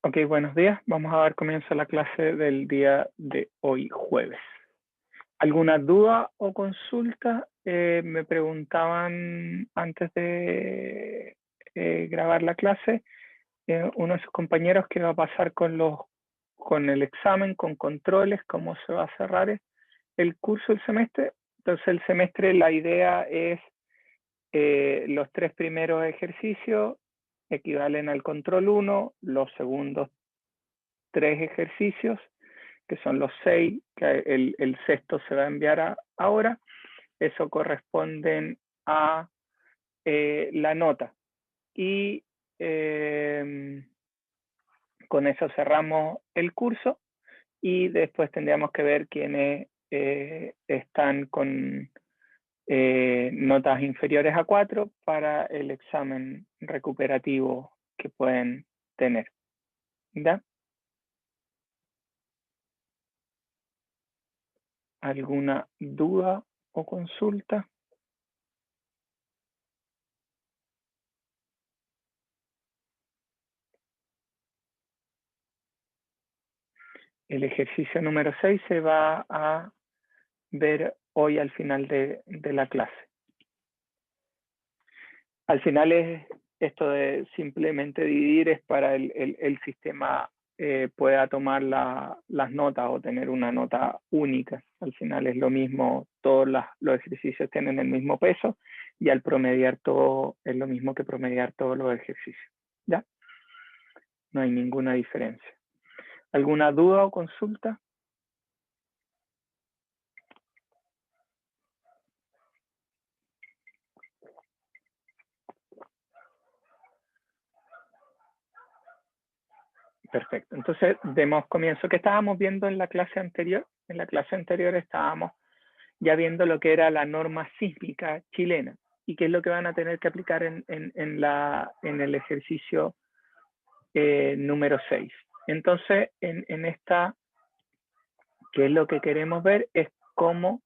Ok, buenos días. Vamos a dar comienzo a la clase del día de hoy, jueves. ¿Alguna duda o consulta? Me preguntaban antes de grabar la clase, uno de sus compañeros qué va a pasar con el examen, con controles, cómo se va a cerrar el curso, el semestre. Entonces, el semestre, la idea es los 3 primeros ejercicios equivalen al control 1, los segundos 3 ejercicios, que son los 6, que el sexto se va a enviar ahora. Eso corresponden a la nota. Y con eso cerramos el curso y después tendríamos que ver quiénes están con notas inferiores a 4 para el examen recuperativo que pueden tener. ¿Ya? ¿Alguna duda o consulta? El ejercicio número 6 se va a ver hoy al final de la clase. Al final esto de simplemente dividir es para el sistema pueda tomar las notas o tener una nota única. Al final es lo mismo, todos los ejercicios tienen el mismo peso y al promediar todo es lo mismo que promediar todos los ejercicios. ¿Ya? No hay ninguna diferencia. ¿Alguna duda o consulta? Perfecto. Entonces, demos comienzo. ¿Qué estábamos viendo en la clase anterior? En la clase anterior estábamos ya viendo lo que era la norma sísmica chilena y qué es lo que van a tener que aplicar en el ejercicio número 6. Entonces, en esta, ¿qué es lo que queremos ver? Es cómo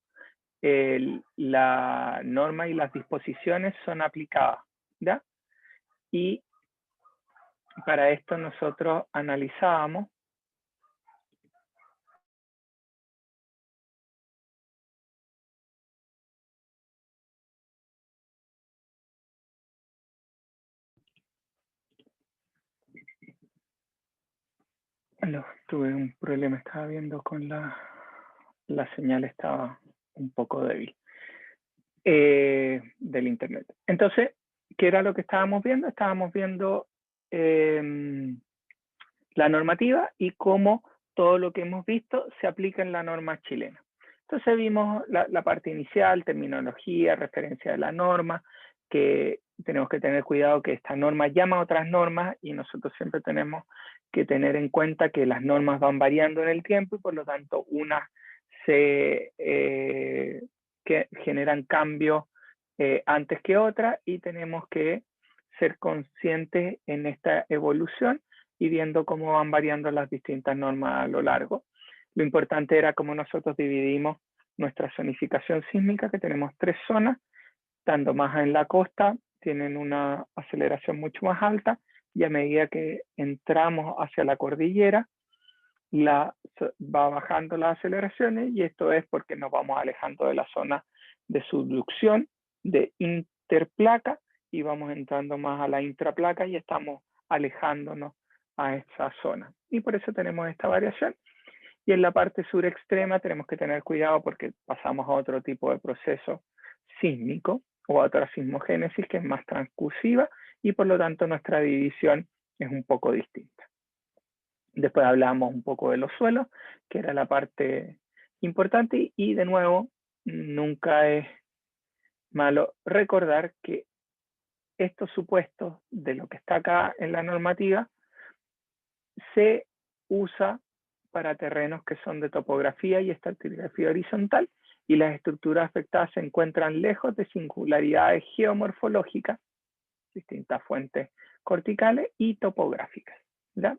la norma y las disposiciones son aplicadas, ¿ya? Y para esto nosotros analizábamos tuve un problema, estaba viendo con la señal, estaba un poco débil del internet. Entonces, ¿qué era lo que estábamos viendo? Estábamos viendo la normativa y cómo todo lo que hemos visto se aplica en la norma chilena. Entonces vimos la parte inicial, terminología, referencia de la norma, que tenemos que tener cuidado que esta norma llama a otras normas y nosotros siempre tenemos que tener en cuenta que las normas van variando en el tiempo y por lo tanto unas que generan cambios antes que otras y tenemos que ser conscientes en esta evolución y viendo cómo van variando las distintas normas a lo largo. Lo importante era cómo nosotros dividimos nuestra zonificación sísmica, que tenemos 3 zonas, tanto más en la costa, tienen una aceleración mucho más alta, y a medida que entramos hacia la cordillera, va bajando las aceleraciones, y esto es porque nos vamos alejando de la zona de subducción, de interplaca, y vamos entrando más a la intraplaca y estamos alejándonos a esa zona. Y por eso tenemos esta variación. Y en la parte sur extrema tenemos que tener cuidado porque pasamos a otro tipo de proceso sísmico o a otra sismogénesis que es más transcursiva y por lo tanto nuestra división es un poco distinta. Después hablamos un poco de los suelos, que era la parte importante y de nuevo, nunca es malo recordar que estos supuestos de lo que está acá en la normativa se usa para terrenos que son de topografía y estratigrafía horizontal y las estructuras afectadas se encuentran lejos de singularidades geomorfológicas, distintas fuentes corticales y topográficas. ¿Ya?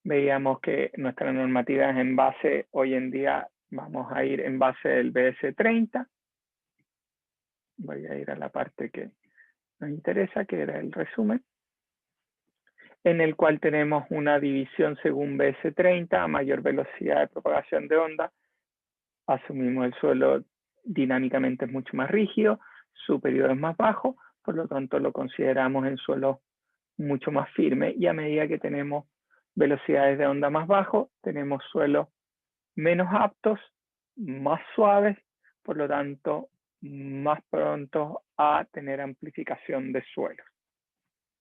Veíamos que nuestra normativa es en base, hoy en día vamos a ir en base del BS30. Voy a ir a la parte que nos interesa, que era el resumen. en el cual tenemos una división según BS30, a mayor velocidad de propagación de onda, asumimos el suelo dinámicamente es mucho más rígido, su periodo es más bajo, por lo tanto lo consideramos en suelo mucho más firme, y a medida que tenemos velocidades de onda más bajo, tenemos suelos menos aptos, más suaves, por lo tanto más prontos a tener amplificación de suelos,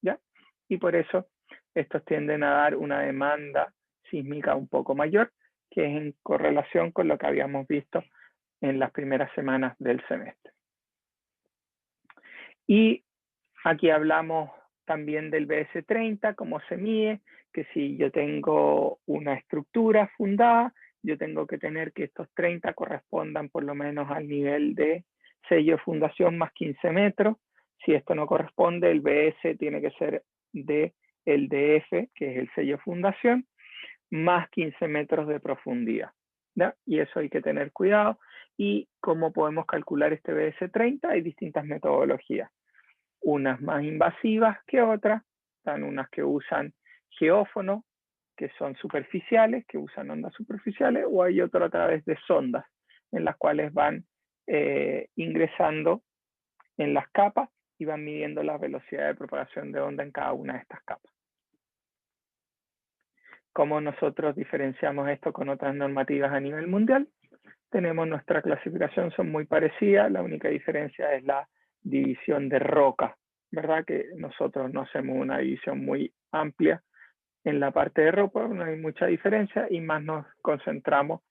¿ya? Y por eso estos tienden a dar una demanda sísmica un poco mayor, que es en correlación con lo que habíamos visto en las primeras semanas del semestre. Y aquí hablamos también del BS30, cómo se mide, que si yo tengo una estructura fundada, yo tengo que tener que estos 30 correspondan por lo menos al nivel de sello de fundación más 15 metros. Si esto no corresponde, el BS tiene que ser de el DF, que es el sello de fundación, más 15 metros de profundidad, ¿ya? Y eso hay que tener cuidado. ¿Y cómo podemos calcular este BS30? Hay distintas metodologías, unas más invasivas que otras. Están unas que usan geófonos, que son superficiales, que usan ondas superficiales, o hay otro a través de sondas, en las cuales van ingresando en las capas y van midiendo la velocidad de propagación de onda en cada una de estas capas. ¿Cómo nosotros diferenciamos esto con otras normativas a nivel mundial? Tenemos nuestra clasificación, son muy parecidas, la única diferencia es la división de roca, ¿verdad? Que nosotros no hacemos una división muy amplia en la parte de roca, no hay mucha diferencia, y más nos concentramos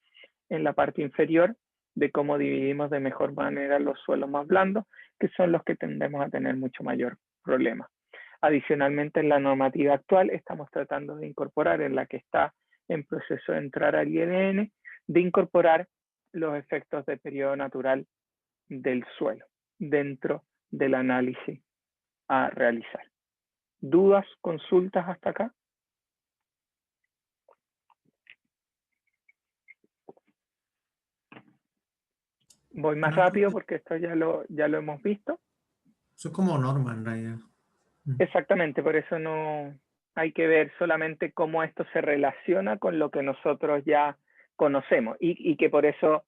en la parte inferior de cómo dividimos de mejor manera los suelos más blandos, que son los que tendemos a tener mucho mayor problema. Adicionalmente, en la normativa actual estamos tratando de incorporar, en la que está en proceso de entrar al INN, de incorporar los efectos de periodo natural del suelo dentro del análisis a realizar. ¿Dudas, consultas hasta acá? Voy más No, rápido porque esto ya lo hemos visto. eso es como norma en realidad. Exactamente, por eso no hay que ver solamente cómo esto se relaciona con lo que nosotros ya conocemos, y que por eso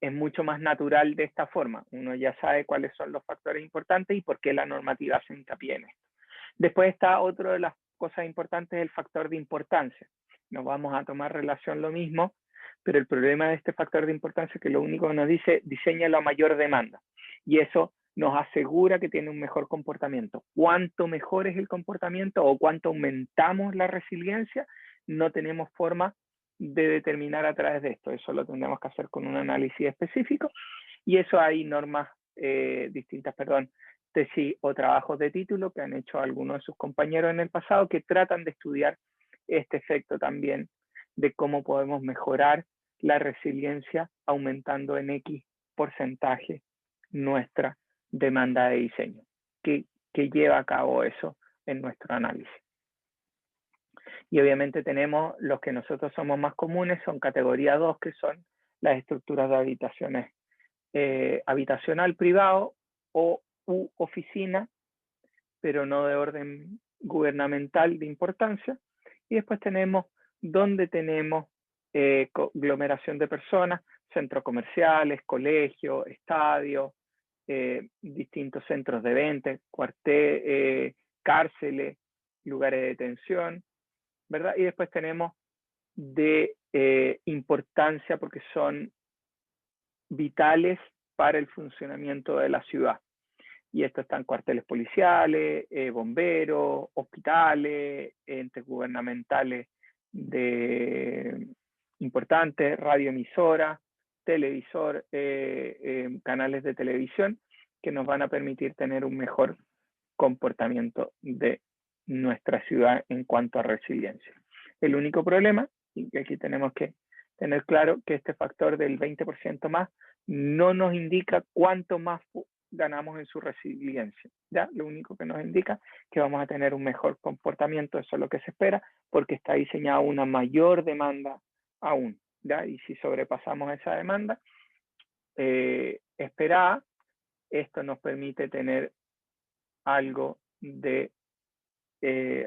es mucho más natural de esta forma. Uno ya sabe cuáles son los factores importantes y por qué la normativa hace hincapié en esto. Después está otro de las cosas importantes, el factor de importancia. Nos vamos a tomar relación lo mismo, pero el problema de este factor de importancia es que lo único que nos dice, diseña la mayor demanda. Y eso nos asegura que tiene un mejor comportamiento. Cuanto mejor es el comportamiento o cuánto aumentamos la resiliencia, no tenemos forma de determinar a través de esto. Eso lo tendremos que hacer con un análisis específico, y eso hay normas distintas, tesis o trabajos de título que han hecho algunos de sus compañeros en el pasado, que tratan de estudiar este efecto también de cómo podemos mejorar la resiliencia aumentando en X porcentaje nuestra demanda de diseño, que lleva a cabo eso en nuestro análisis. Y obviamente tenemos los que nosotros somos más comunes, son categoría 2, que son las estructuras de habitaciones habitacional privado o oficina, pero no de orden gubernamental de importancia. Y después tenemos donde tenemos conglomeración de personas, centros comerciales, colegios, estadios, distintos centros de venta, cárceles, lugares de detención, ¿verdad? Y después tenemos de importancia porque son vitales para el funcionamiento de la ciudad. Y esto están cuarteles policiales, bomberos, hospitales, entes gubernamentales importantes, radioemisoras, televisor, canales de televisión, que nos van a permitir tener un mejor comportamiento de nuestra ciudad en cuanto a resiliencia. El único problema, y que aquí tenemos que tener claro, que este factor del 20% más no nos indica cuánto más ganamos en su resiliencia, ¿ya? Lo único que nos indica que vamos a tener un mejor comportamiento, eso es lo que se espera, porque está diseñada una mayor demanda aún, ¿ya? Y si sobrepasamos esa demanda esperada, esto nos permite tener algo de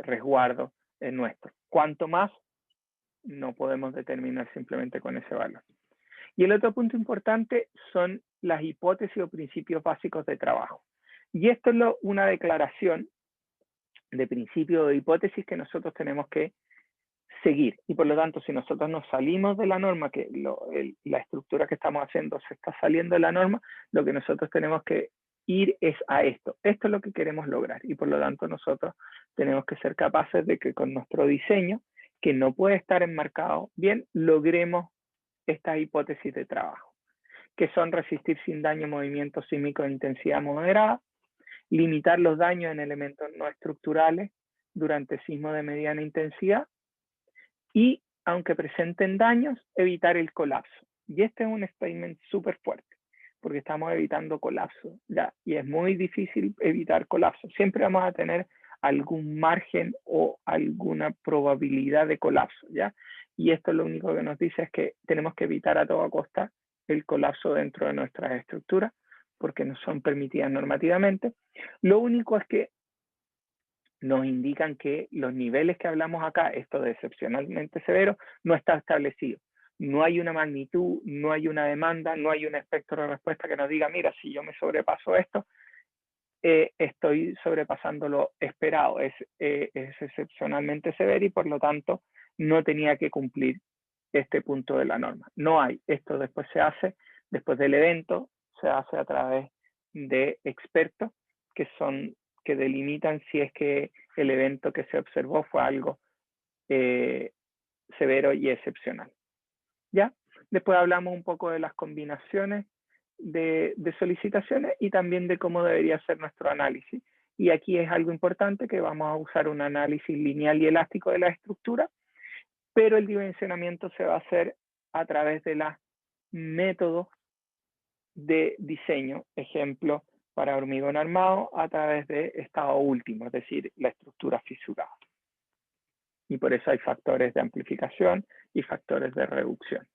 resguardo nuestro. Cuanto más, no podemos determinar simplemente con ese valor. Y el otro punto importante son las hipótesis o principios básicos de trabajo. Y esto es una declaración de principio o de hipótesis que nosotros tenemos que seguir. Y por lo tanto, si nosotros nos salimos de la norma, que la estructura que estamos haciendo se está saliendo de la norma, lo que nosotros tenemos que ir es a esto. Esto es lo que queremos lograr. Y por lo tanto, nosotros tenemos que ser capaces de que con nuestro diseño, que no puede estar enmarcado bien, logremos estas hipótesis de trabajo, que son resistir sin daño movimientos sísmicos de intensidad moderada, limitar los daños en elementos no estructurales durante sismos de mediana intensidad y, aunque presenten daños, evitar el colapso. Y este es un statement súper fuerte, porque estamos evitando colapso, ¿ya? Y es muy difícil evitar colapso. Siempre vamos a tener algún margen o alguna probabilidad de colapso, ¿ya? Y esto lo único que nos dice es que tenemos que evitar a toda costa el colapso dentro de nuestras estructuras, porque no son permitidas normativamente. Lo único es que nos indican que los niveles que hablamos acá, esto de excepcionalmente severo, no está establecido. No hay una magnitud, no hay una demanda, no hay un espectro de respuesta que nos diga, mira, si yo me sobrepaso esto, estoy sobrepasando lo esperado. Es excepcionalmente severo y por lo tanto no tenía que cumplir este punto de la norma. No hay. Esto después se hace, después del evento, se hace a través de expertos que delimitan si es que el evento que se observó fue algo severo y excepcional. ¿Ya? Después hablamos un poco de las combinaciones de solicitaciones y también de cómo debería ser nuestro análisis. Y aquí es algo importante que vamos a usar un análisis lineal y elástico de la estructura, pero el dimensionamiento se va a hacer a través de los métodos de diseño, ejemplo, para hormigón armado a través de estado último, es decir, la estructura fisurada. Y por eso hay factores de amplificación y factores de reducción.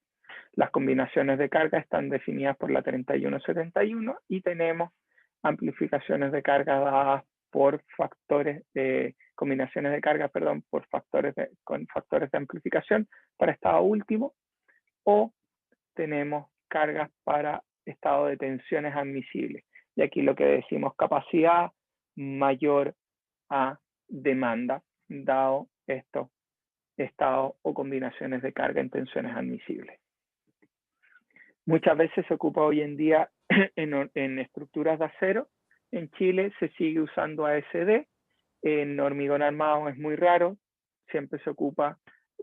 Las combinaciones de carga están definidas por la 3171 y tenemos amplificaciones de carga dadas por factores de combinaciones de carga, perdón, por con factores de amplificación para estado último, o tenemos cargas para estado de tensiones admisibles. Y aquí lo que decimos capacidad mayor a demanda, dado estos estados o combinaciones de carga en tensiones admisibles. Muchas veces se ocupa hoy en día en estructuras de acero. En Chile se sigue usando ASD. En hormigón armado es muy raro. Siempre se ocupa,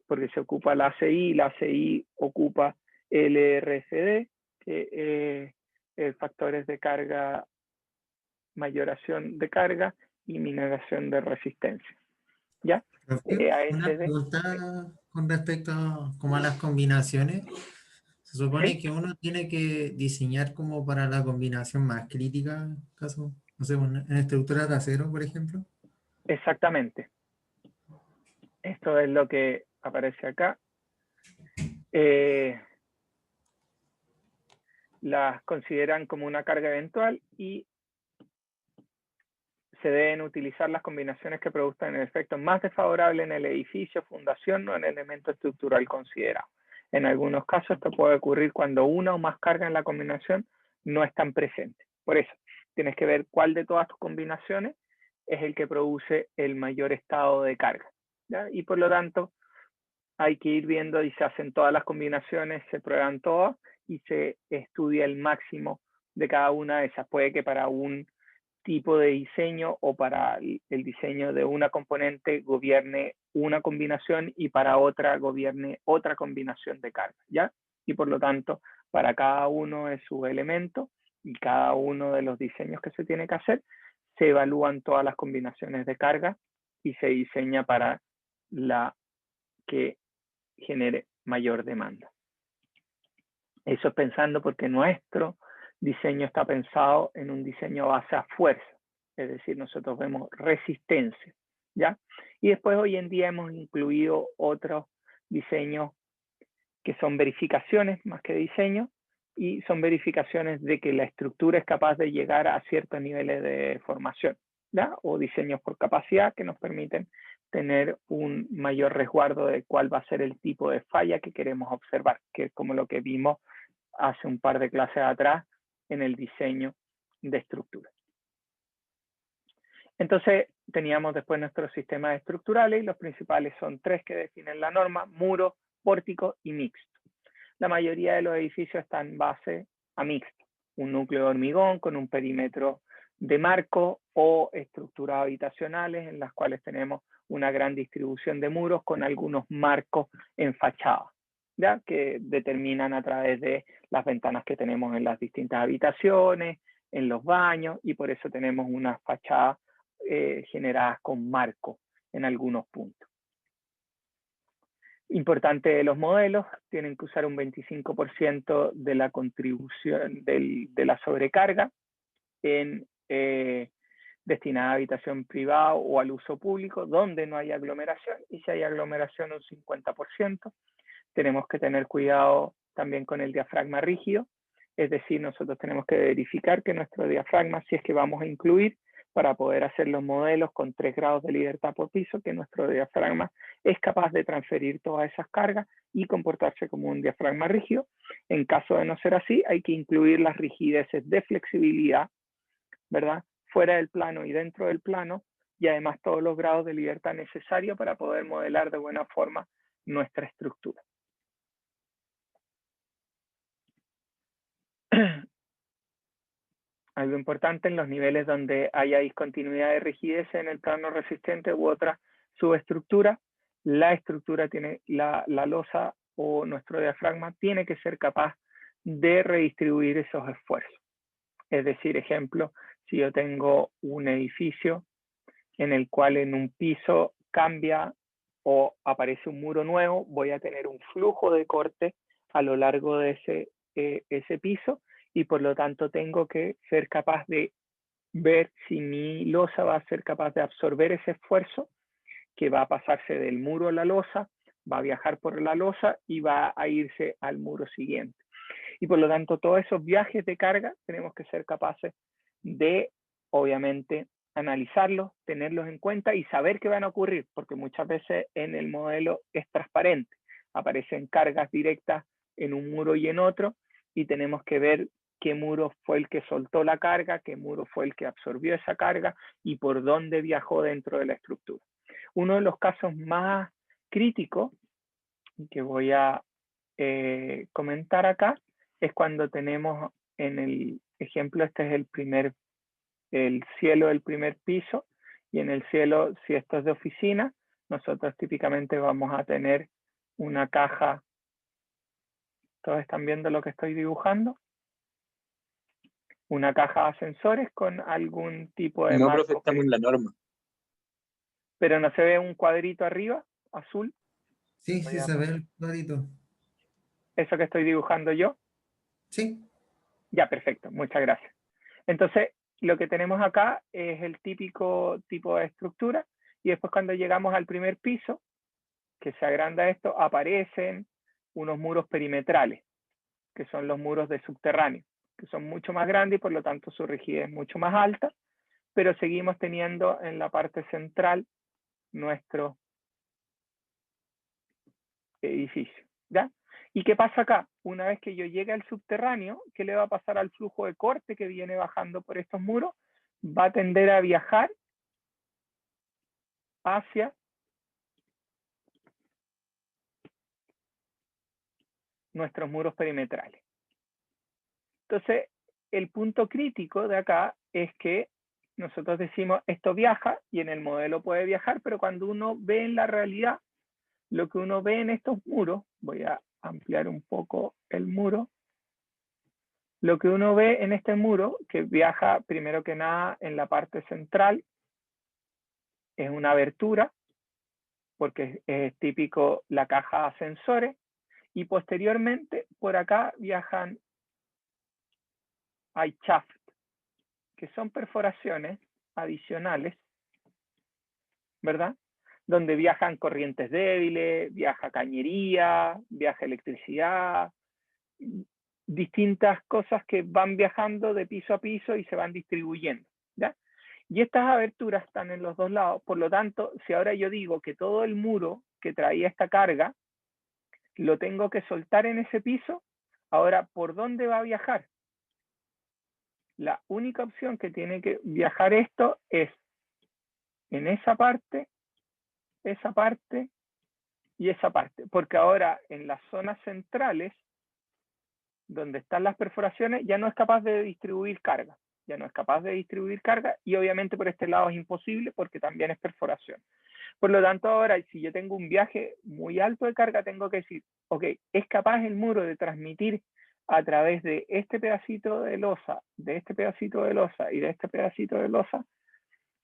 porque se ocupa la ACI. La ACI ocupa LRCD, que factores de carga, mayoración de carga y minoración de resistencia. ¿Ya? Una ASD. pregunta con respecto como a las combinaciones. Se supone ¿Sí? que uno tiene que diseñar como para la combinación más crítica, caso, no sé, en estructuras de acero, por ejemplo. Exactamente. Esto es lo que aparece acá. Las consideran como una carga eventual y se deben utilizar las combinaciones que produzcan el efecto más desfavorable en el edificio, fundación o en el elemento estructural considerado. En algunos casos esto puede ocurrir cuando una o más cargas en la combinación no están presentes. Por eso, tienes que ver cuál de todas tus combinaciones es el que produce el mayor estado de carga, ¿ya? Y por lo tanto, hay que ir viendo y se hacen todas las combinaciones, se prueban todas y se estudia el máximo de cada una de esas. Puede que para un tipo de diseño o para el diseño de una componente gobierne una combinación y para otra gobierne otra combinación de carga, ¿ya? Y por lo tanto, para cada uno de sus elementos y cada uno de los diseños que se tiene que hacer, se evalúan todas las combinaciones de carga y se diseña para la que genere mayor demanda. Eso es pensando porque nuestro diseño está pensado en un diseño base a fuerza, es decir, nosotros vemos resistencia, ¿ya? Y después hoy en día hemos incluido otros diseños que son verificaciones más que diseño, y son verificaciones de que la estructura es capaz de llegar a ciertos niveles de formación, ¿ya? O diseños por capacidad que nos permiten tener un mayor resguardo de cuál va a ser el tipo de falla que queremos observar, que es como lo que vimos hace un par de clases atrás en el diseño de estructuras. Entonces teníamos después nuestros sistemas estructurales y los principales son 3 que definen la norma: muro, pórtico y mixto. La mayoría de los edificios están en base a mixto, un núcleo de hormigón con un perímetro de marco o estructuras habitacionales en las cuales tenemos una gran distribución de muros con algunos marcos en fachada, ¿ya? Que determinan a través de las ventanas que tenemos en las distintas habitaciones, en los baños, y por eso tenemos unas fachadas generadas con marco en algunos puntos. Importante de los modelos, tienen que usar un 25% de la contribución de la sobrecarga en destinada a habitación privada o al uso público, donde no hay aglomeración, y si hay aglomeración un 50%. Tenemos que tener cuidado también con el diafragma rígido, es decir, nosotros tenemos que verificar que nuestro diafragma, si es que vamos a incluir, para poder hacer los modelos con 3 grados de libertad por piso, que nuestro diafragma es capaz de transferir todas esas cargas y comportarse como un diafragma rígido. En caso de no ser así, hay que incluir las rigideces de flexibilidad, ¿verdad?, fuera del plano y dentro del plano, y además todos los grados de libertad necesarios para poder modelar de buena forma nuestra estructura. Algo importante: en los niveles donde haya discontinuidad de rigidez en el plano resistente u otra subestructura, la estructura tiene, la losa o nuestro diafragma tiene que ser capaz de redistribuir esos esfuerzos. Es decir, ejemplo, si yo tengo un edificio en el cual en un piso cambia o aparece un muro nuevo, voy a tener un flujo de corte a lo largo de ese piso, y por lo tanto tengo que ser capaz de ver si mi losa va a ser capaz de absorber ese esfuerzo que va a pasarse del muro a la losa, va a viajar por la losa y va a irse al muro siguiente. Y por lo tanto todos esos viajes de carga tenemos que ser capaces de, obviamente, analizarlos, tenerlos en cuenta y saber que van a ocurrir, porque muchas veces en el modelo es transparente, aparecen cargas directas en un muro y en otro, y tenemos que ver qué muro fue el que soltó la carga, qué muro fue el que absorbió esa carga y por dónde viajó dentro de la estructura. Uno de los casos más críticos que voy a comentar acá es cuando tenemos en el ejemplo, este es el cielo del primer piso, y en el cielo, si esto es de oficina, nosotros típicamente vamos a tener una caja. ¿Todos están viendo lo que estoy dibujando? Una caja de ascensores con algún tipo de No, marco. profe, estamos en la norma. Pero no se ve un cuadrito arriba, azul. Sí, sí, se ve el cuadrito. Eso que estoy dibujando yo. Sí. Ya, perfecto, muchas gracias. Entonces, lo que tenemos acá es el típico tipo de estructura, y después cuando llegamos al primer piso, que se agranda esto, aparecen unos muros perimetrales, que son los muros de subterráneo, que son mucho más grandes y por lo tanto su rigidez es mucho más alta, pero seguimos teniendo en la parte central nuestro edificio, ¿ya? ¿Y qué pasa acá? Una vez que yo llegue al subterráneo, ¿qué le va a pasar al flujo de corte que viene bajando por estos muros? Va a tender a viajar hacia nuestros muros perimetrales. Entonces, el punto crítico de acá es que nosotros decimos esto viaja y en el modelo puede viajar, pero cuando uno ve en la realidad, lo que uno ve en estos muros, voy a ampliar un poco el muro, lo que uno ve en este muro, que viaja primero que nada en la parte central, es una abertura, porque es típico la caja de ascensores, y posteriormente por acá viajan, hay shaft, que son perforaciones adicionales, ¿verdad? Donde viajan corrientes débiles, viaja cañería, viaja electricidad, distintas cosas que van viajando de piso a piso y se van distribuyendo, ¿ya? Y estas aberturas están en los dos lados, por lo tanto, si ahora yo digo que todo el muro que traía esta carga lo tengo que soltar en ese piso, ahora, ¿por dónde va a viajar? La única opción que tiene que viajar esto es en esa parte y esa parte, porque ahora en las zonas centrales, donde están las perforaciones, ya no es capaz de distribuir carga, y obviamente por este lado es imposible porque también es perforación. Por lo tanto, ahora, si yo tengo un viaje muy alto de carga, tengo que decir, ok, ¿es capaz el muro de transmitir a través de este pedacito de losa, de este pedacito de losa y de este pedacito de losa,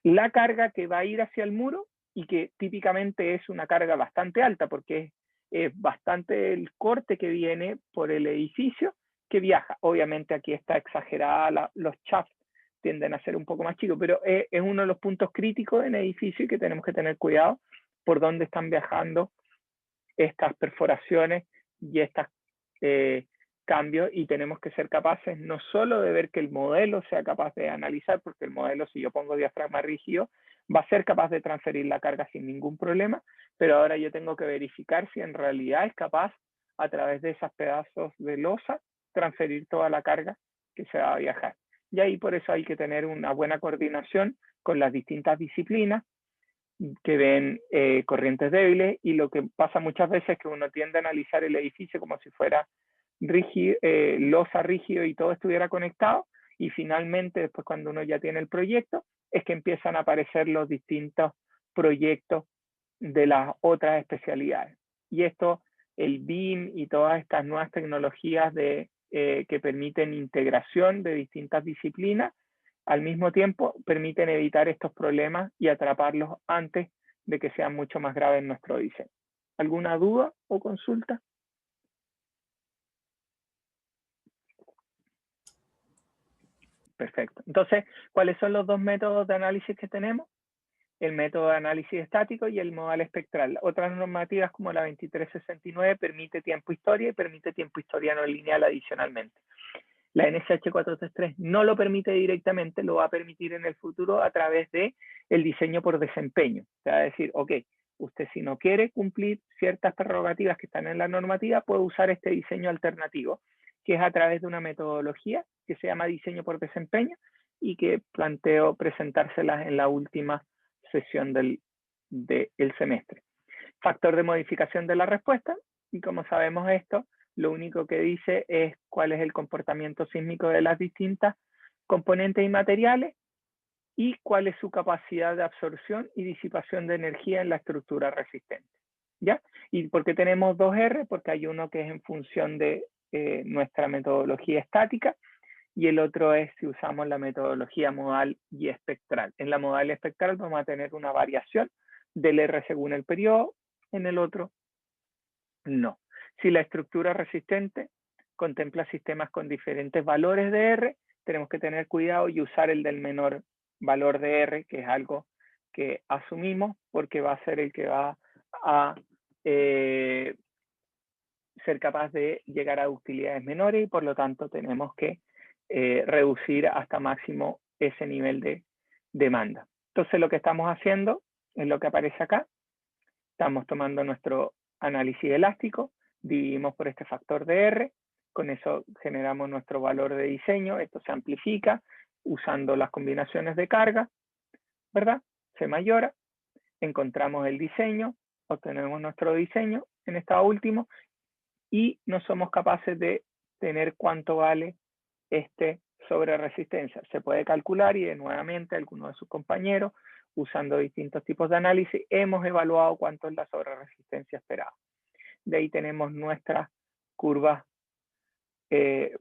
la carga que va a ir hacia el muro y que típicamente es una carga bastante alta porque es bastante el corte que viene por el edificio que viaja? Obviamente aquí está exagerada, los shafts tienden a ser un poco más chicos, pero es uno de los puntos críticos en edificio y que tenemos que tener cuidado por dónde están viajando estas perforaciones y estos cambios, y tenemos que ser capaces no solo de ver que el modelo sea capaz de analizar, porque el modelo, si yo pongo diafragma rígido, va a ser capaz de transferir la carga sin ningún problema, pero ahora yo tengo que verificar si en realidad es capaz, a través de esos pedazos de losa, transferir toda la carga que se va a viajar. Y ahí por eso hay que tener una buena coordinación con las distintas disciplinas que ven corrientes débiles, y lo que pasa muchas veces es que uno tiende a analizar el edificio como si fuera rígido, losa rígido y todo estuviera conectado, y finalmente después cuando uno ya tiene el proyecto es que empiezan a aparecer los distintos proyectos de las otras especialidades. Y esto, el BIM y todas estas nuevas tecnologías que permiten integración de distintas disciplinas, al mismo tiempo permiten evitar estos problemas y atraparlos antes de que sean mucho más graves en nuestro diseño. ¿Alguna duda o consulta? Perfecto. Entonces, ¿cuáles son los dos métodos de análisis que tenemos? El método de análisis estático y el modal espectral. Otras normativas como la 2369 permite tiempo-historia y permite tiempo-historia no lineal adicionalmente. La NSH 433 no lo permite directamente, lo va a permitir en el futuro a través de el diseño por desempeño. O sea, decir, ok, usted si no quiere cumplir ciertas prerrogativas que están en la normativa, puede usar este diseño alternativo, que es a través de una metodología que se llama diseño por desempeño y que planteo presentárselas en la última sesión del semestre. Factor de modificación de la respuesta, y como sabemos esto, lo único que dice es cuál es el comportamiento sísmico de las distintas componentes y materiales y cuál es su capacidad de absorción y disipación de energía en la estructura resistente. ¿Ya? ¿Y por qué tenemos dos R? Porque hay uno que es en función de nuestra metodología estática y el otro es si usamos la metodología modal y espectral. En la modal y espectral vamos a tener una variación del R según el periodo, en el otro no. Si la estructura resistente contempla sistemas con diferentes valores de R, tenemos que tener cuidado y usar el del menor valor de R, que es algo que asumimos porque va a ser el que va a ser capaz de llegar a utilidades menores, y por lo tanto tenemos que reducir hasta máximo ese nivel de demanda. Entonces lo que estamos haciendo es lo que aparece acá. Estamos tomando nuestro análisis elástico, dividimos por este factor de R, con eso generamos nuestro valor de diseño, esto se amplifica usando las combinaciones de carga, ¿verdad? Se mayora, encontramos el diseño, obtenemos nuestro diseño en estado último y no somos capaces de tener cuánto vale este sobre resistencia. Se puede calcular y nuevamente algunos de sus compañeros, usando distintos tipos de análisis, hemos evaluado cuánto es la sobre resistencia esperada. De ahí tenemos nuestras curvas,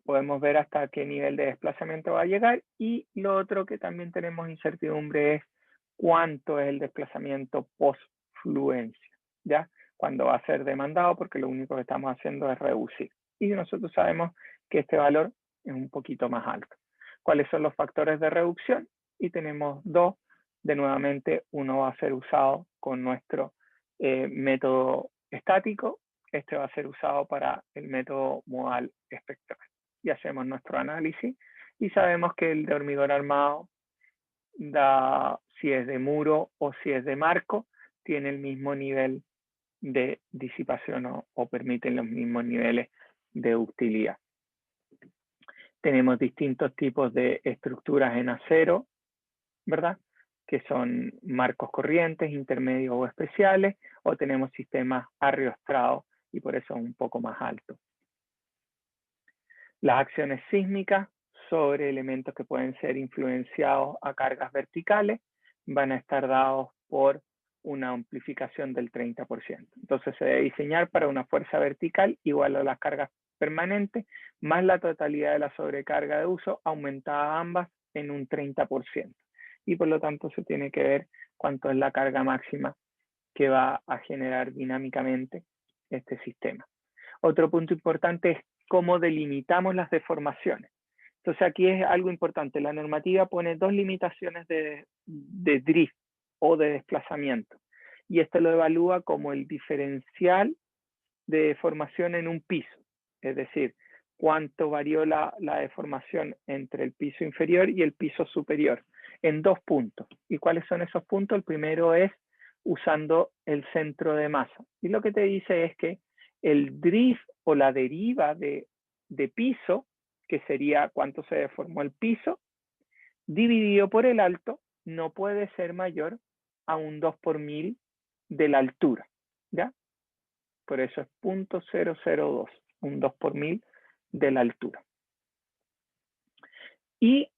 podemos ver hasta qué nivel de desplazamiento va a llegar, y lo otro que también tenemos incertidumbre es cuánto es el desplazamiento post-fluencia, ¿ya? Cuando va a ser demandado, porque lo único que estamos haciendo es reducir. Y nosotros sabemos que este valor es un poquito más alto. ¿Cuáles son los factores de reducción? Y tenemos dos. De nuevamente, uno va a ser usado con nuestro método estático. Este va a ser usado para el método modal espectral. Y hacemos nuestro análisis y sabemos que el de hormigón armado si es de muro o si es de marco, tiene el mismo nivel de disipación o permiten los mismos niveles de ductilidad. Tenemos distintos tipos de estructuras en acero, ¿verdad? Que son marcos corrientes, intermedios o especiales, o tenemos sistemas arriostrados y por eso un poco más alto. Las acciones sísmicas sobre elementos que pueden ser influenciados a cargas verticales van a estar dados por una amplificación del 30%. Entonces se debe diseñar para una fuerza vertical igual a las cargas permanentes, más la totalidad de la sobrecarga de uso, aumentada ambas en un 30%. Y por lo tanto se tiene que ver cuánto es la carga máxima que va a generar dinámicamente este sistema. Otro punto importante es cómo delimitamos las deformaciones. Entonces aquí es algo importante. La normativa pone dos limitaciones de drift o de desplazamiento. Y esto lo evalúa como el diferencial de deformación en un piso. Es decir, cuánto varió la deformación entre el piso inferior y el piso superior en 2 puntos. ¿Y cuáles son esos puntos? El primero es usando el centro de masa. Y lo que te dice es que el drift o la deriva de piso, que sería cuánto se deformó el piso, dividido por el alto, no puede ser mayor a un 2 por 1000 de la altura, ¿ya? Por eso es 0.002, un 2 por 1000 de la altura. Y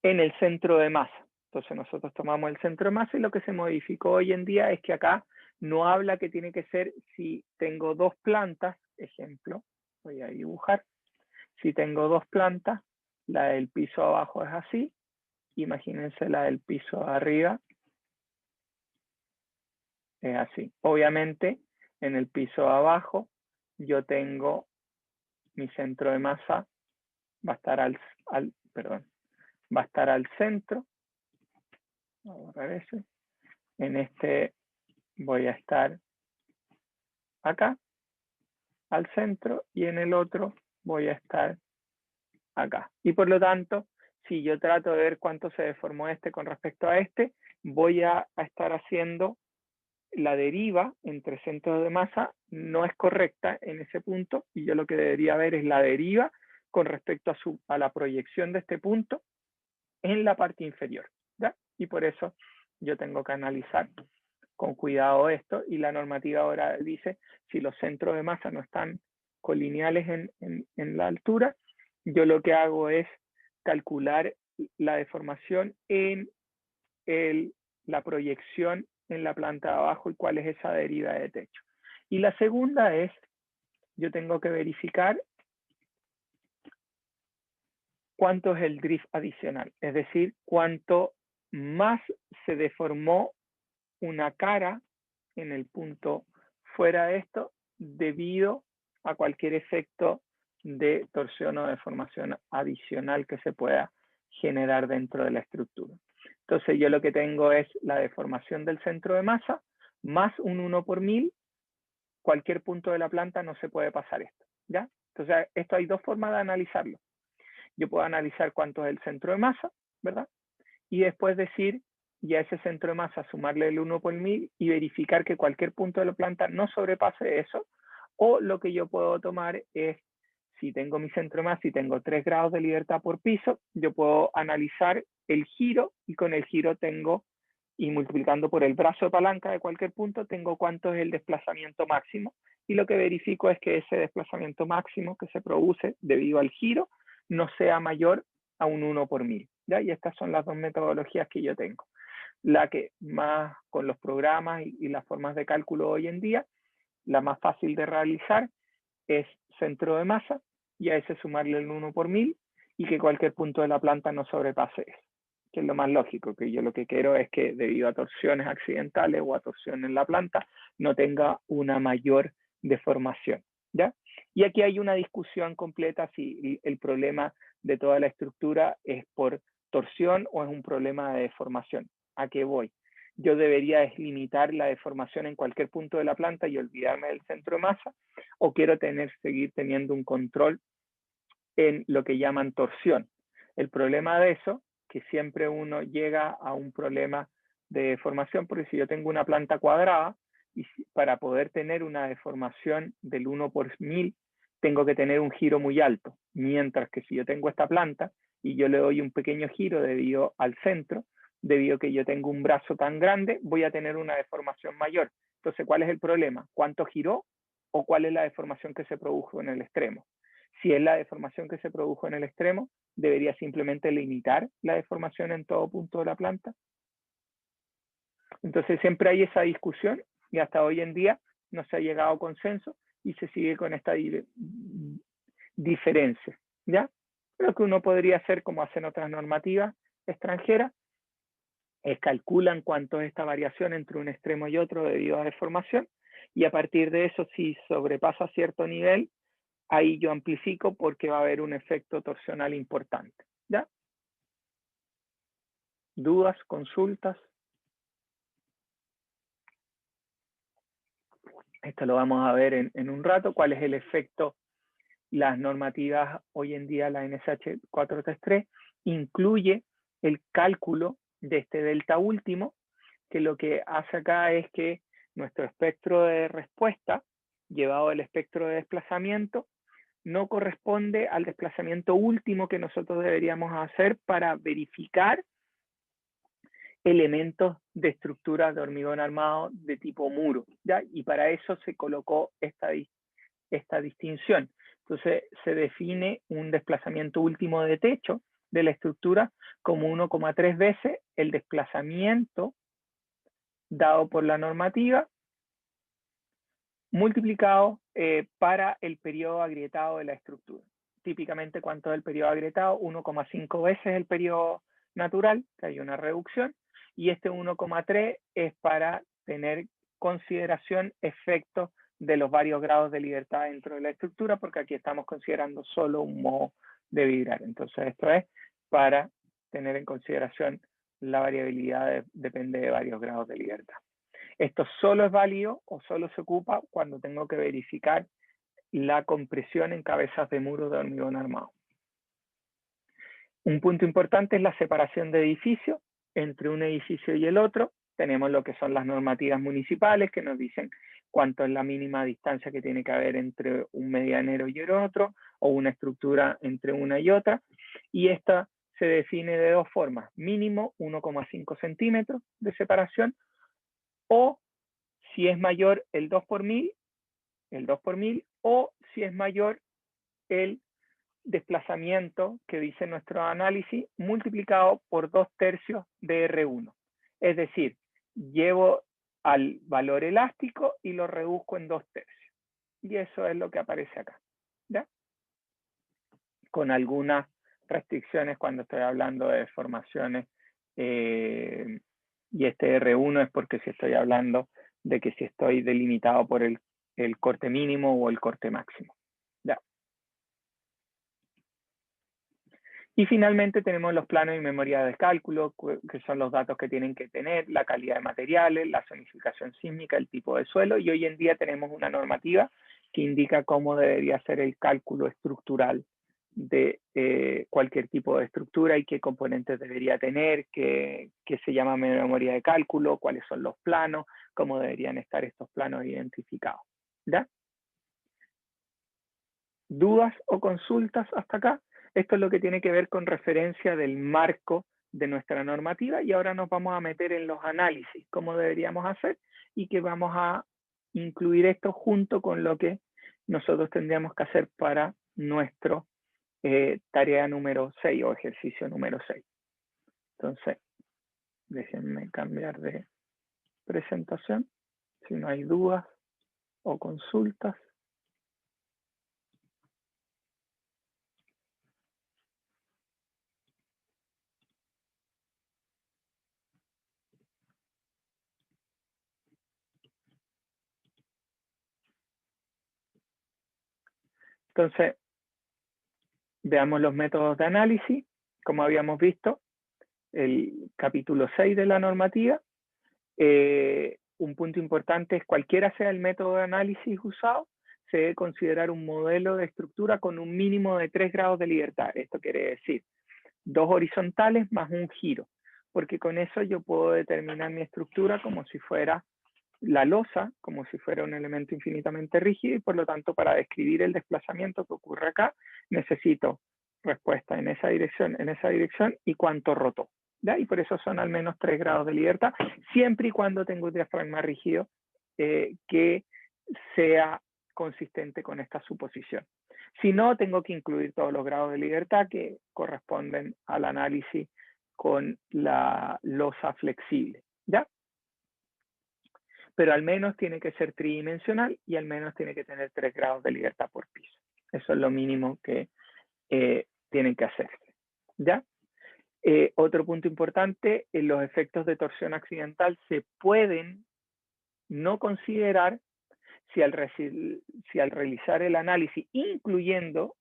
en el centro de masa. Entonces nosotros tomamos el centro de masa y lo que se modificó hoy en día es que acá no habla que tiene que ser si tengo 2 plantas, ejemplo, voy a dibujar. Si tengo 2 plantas, la del piso abajo es así. Imagínense la del piso arriba. Es así. Obviamente, en el piso abajo, yo tengo mi centro de masa, va a estar va a estar al centro. Voy a borrar ese. En este voy a estar acá, al centro, y en el otro voy a estar acá. Y por lo tanto, si yo trato de ver cuánto se deformó este con respecto a este, voy a estar haciendo la deriva entre centros de masa, no es correcta en ese punto, y yo lo que debería ver es la deriva con respecto a la proyección de este punto en la parte inferior, ¿ya? Y por eso yo tengo que analizar con cuidado esto, y la normativa ahora dice, si los centros de masa no están colineales en la altura, yo lo que hago es calcular la deformación en la proyección en la planta de abajo y cuál es esa deriva de techo. Y la segunda es, yo tengo que verificar cuánto es el drift adicional, es decir, cuánto más se deformó una cara en el punto fuera de esto debido a cualquier efecto de torsión o deformación adicional que se pueda generar dentro de la estructura. Entonces yo lo que tengo es la deformación del centro de masa más un 1 por 1000. Cualquier punto de la planta no se puede pasar esto, ¿ya? Entonces esto hay 2 formas de analizarlo. Yo puedo analizar cuánto es el centro de masa, ¿verdad? Y después decir, y a ese centro de masa sumarle el 1 por 1000 y verificar que cualquier punto de la planta no sobrepase eso. O lo que yo puedo tomar es, si tengo mi centro de masa y tengo 3 grados de libertad por piso, yo puedo analizar el giro, y con el giro tengo, y multiplicando por el brazo de palanca de cualquier punto, tengo cuánto es el desplazamiento máximo. Y lo que verifico es que ese desplazamiento máximo que se produce debido al giro no sea mayor a un 1 por 1000. ¿Ya? Y estas son las 2 metodologías que yo tengo. La que más con los programas y las formas de cálculo hoy en día, la más fácil de realizar es centro de masa, y a ese sumarle el 1 por 1000 y que cualquier punto de la planta no sobrepase eso, que es lo más lógico, que yo lo que quiero es que debido a torsiones accidentales o a torsión en la planta no tenga una mayor deformación, ¿ya? Y aquí hay una discusión completa si el problema de toda la estructura es por torsión o es un problema de deformación. ¿A qué voy? Yo debería limitar la deformación en cualquier punto de la planta y olvidarme del centro de masa, o quiero seguir teniendo un control en lo que llaman torsión. El problema de eso, que siempre uno llega a un problema de deformación, porque si yo tengo una planta cuadrada, y para poder tener una deformación del 1 por 1000, tengo que tener un giro muy alto, mientras que si yo tengo esta planta y yo le doy un pequeño giro debido al centro, debido a que yo tengo un brazo tan grande, voy a tener una deformación mayor. Entonces, ¿cuál es el problema? ¿Cuánto giró o cuál es la deformación que se produjo en el extremo? Si es la deformación que se produjo en el extremo, debería simplemente limitar la deformación en todo punto de la planta. Entonces siempre hay esa discusión y hasta hoy en día no se ha llegado a consenso y se sigue con esta diferencia, ¿ya? Lo que uno podría hacer, como hacen otras normativas extranjeras, es calculan cuánto es esta variación entre un extremo y otro debido a deformación, y a partir de eso, si sobrepasa cierto nivel, ahí yo amplifico porque va a haber un efecto torsional importante, ¿ya? ¿Dudas, consultas? Esto lo vamos a ver en un rato, cuál es el efecto. Las normativas hoy en día, la NSH 433, incluye el cálculo de este delta último, que lo que hace acá es que nuestro espectro de respuesta, llevado al espectro de desplazamiento, no corresponde al desplazamiento último que nosotros deberíamos hacer para verificar elementos de estructuras de hormigón armado de tipo muro, ¿ya? Y para eso se colocó esta distinción. Entonces se define un desplazamiento último de techo de la estructura como 1,3 veces el desplazamiento dado por la normativa multiplicado para el periodo agrietado de la estructura. Típicamente, ¿cuánto es el periodo agrietado? 1,5 veces el periodo natural, que hay una reducción, y este 1,3 es para tener consideración efectos de los varios grados de libertad dentro de la estructura, porque aquí estamos considerando solo un modo de vibrar. Entonces esto es para tener en consideración la variabilidad, depende de varios grados de libertad. Esto solo es válido o solo se ocupa cuando tengo que verificar la compresión en cabezas de muro de hormigón armado. Un punto importante es la separación de edificios entre un edificio y el otro. Tenemos lo que son las normativas municipales que nos dicen cuánto es la mínima distancia que tiene que haber entre un medianero y el otro, o una estructura entre una y otra. Y esta se define de dos formas: mínimo 1,5 centímetros de separación, o si es mayor el 2 por 1000, o si es mayor el desplazamiento que dice nuestro análisis multiplicado por 2/3 de R1. Es decir, llevo al valor elástico y lo reduzco en 2/3. Y eso es lo que aparece acá, ¿ya? Con algunas restricciones cuando estoy hablando de deformaciones, y este R1 es porque si estoy hablando de que si estoy delimitado por el corte mínimo o el corte máximo, ¿ya? Y finalmente tenemos los planos y memoria de cálculo, que son los datos que tienen que tener, la calidad de materiales, la zonificación sísmica, el tipo de suelo, y hoy en día tenemos una normativa que indica cómo debería ser el cálculo estructural de cualquier tipo de estructura y qué componentes debería tener, qué se llama memoria de cálculo, cuáles son los planos, cómo deberían estar estos planos identificados, ¿ya? ¿Dudas o consultas hasta acá? Esto es lo que tiene que ver con referencia del marco de nuestra normativa, y ahora nos vamos a meter en los análisis, cómo deberíamos hacer, y que vamos a incluir esto junto con lo que nosotros tendríamos que hacer para nuestro tarea número 6 o ejercicio número 6. Entonces, déjenme cambiar de presentación, si no hay dudas o consultas. Entonces, veamos los métodos de análisis. Como habíamos visto, el capítulo 6 de la normativa, un punto importante es cualquiera sea el método de análisis usado, se debe considerar un modelo de estructura con un mínimo de 3 grados de libertad. Esto quiere decir, 2 horizontales más un giro, porque con eso yo puedo determinar mi estructura como si fuera la losa, como si fuera un elemento infinitamente rígido, y por lo tanto para describir el desplazamiento que ocurre acá, necesito respuesta en esa dirección y cuánto rotó. ¿Ya? Y por eso son al menos 3 grados de libertad, siempre y cuando tengo un diafragma rígido que sea consistente con esta suposición. Si no, tengo que incluir todos los grados de libertad que corresponden al análisis con la losa flexible, ¿ya? Pero al menos tiene que ser tridimensional y al menos tiene que tener 3 grados de libertad por piso. Eso es lo mínimo que tienen que hacerse, ¿ya? Otro punto importante, los efectos de torsión accidental se pueden no considerar si al realizar el análisis, incluyendo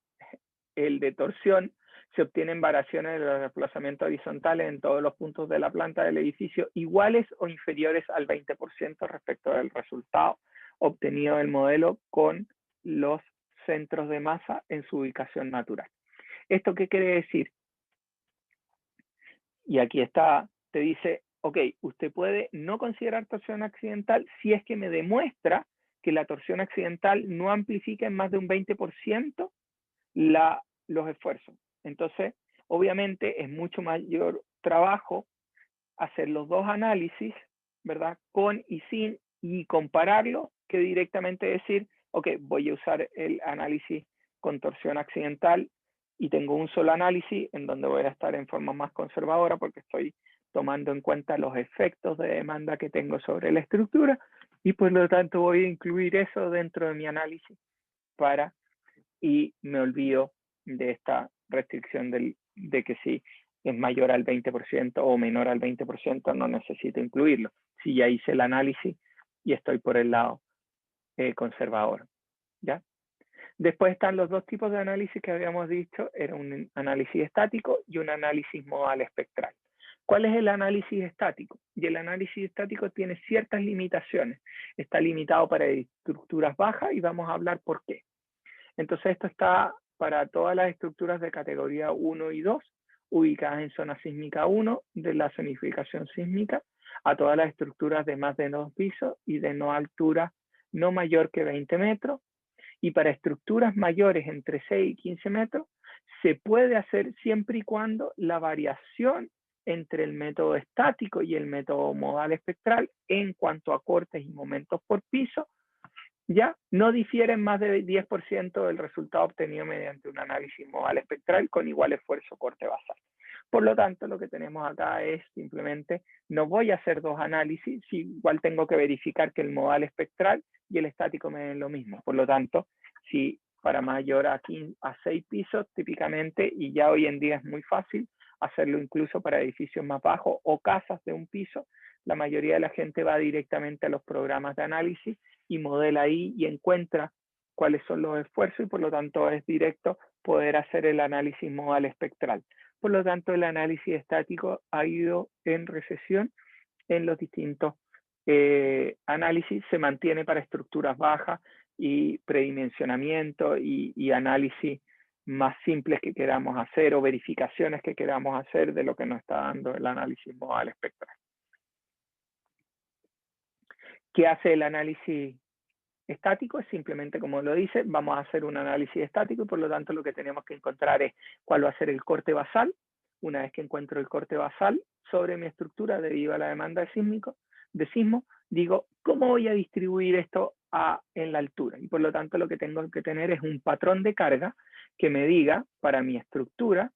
el de torsión, se obtienen variaciones de los desplazamientos horizontales en todos los puntos de la planta del edificio iguales o inferiores al 20% respecto del resultado obtenido del modelo con los centros de masa en su ubicación natural. ¿Esto qué quiere decir? Y aquí está, te dice, ok, usted puede no considerar torsión accidental si es que me demuestra que la torsión accidental no amplifica en más de un 20% los esfuerzos. Entonces, obviamente es mucho mayor trabajo hacer los dos análisis, ¿verdad? Con y sin, y compararlo, que directamente decir, ok, voy a usar el análisis con torsión accidental y tengo un solo análisis en donde voy a estar en forma más conservadora porque estoy tomando en cuenta los efectos de demanda que tengo sobre la estructura y por lo tanto voy a incluir eso dentro de mi análisis y me olvido de esta restricción de que si es mayor al 20% o menor al 20% no necesito incluirlo. Si ya hice el análisis y estoy por el lado conservador, ¿ya? Después están los dos tipos de análisis que habíamos dicho, era un análisis estático y un análisis modal espectral. ¿Cuál es el análisis estático? Y el análisis estático tiene ciertas limitaciones. Está limitado para estructuras bajas y vamos a hablar por qué. Entonces esto está para todas las estructuras de categoría 1 y 2, ubicadas en zona sísmica 1 de la zonificación sísmica, a todas las estructuras de más de 2 pisos y de no altura no mayor que 20 metros, y para estructuras mayores entre 6 y 15 metros, se puede hacer siempre y cuando la variación entre el método estático y el método modal espectral en cuanto a cortes y momentos por piso, ya no difieren más del 10% del resultado obtenido mediante un análisis modal espectral con igual esfuerzo corte basal. Por lo tanto, lo que tenemos acá es simplemente, no voy a hacer dos análisis, igual tengo que verificar que el modal espectral y el estático me den lo mismo. Por lo tanto, si para mayor a 6 pisos, típicamente, y ya hoy en día es muy fácil hacerlo incluso para edificios más bajos o casas de un piso, la mayoría de la gente va directamente a los programas de análisis y modela ahí y encuentra cuáles son los esfuerzos y por lo tanto es directo poder hacer el análisis modal espectral. Por lo tanto, el análisis estático ha ido en recesión en los distintos análisis, se mantiene para estructuras bajas y predimensionamiento y análisis más simples que queramos hacer o verificaciones que queramos hacer de lo que nos está dando el análisis modal espectral. ¿Qué hace el análisis estático? Es simplemente, como lo dice, vamos a hacer un análisis estático y por lo tanto lo que tenemos que encontrar es cuál va a ser el corte basal. Una vez que encuentro el corte basal sobre mi estructura debido a la demanda de sismo, digo, ¿cómo voy a distribuir esto en la altura? Y por lo tanto lo que tengo que tener es un patrón de carga que me diga para mi estructura,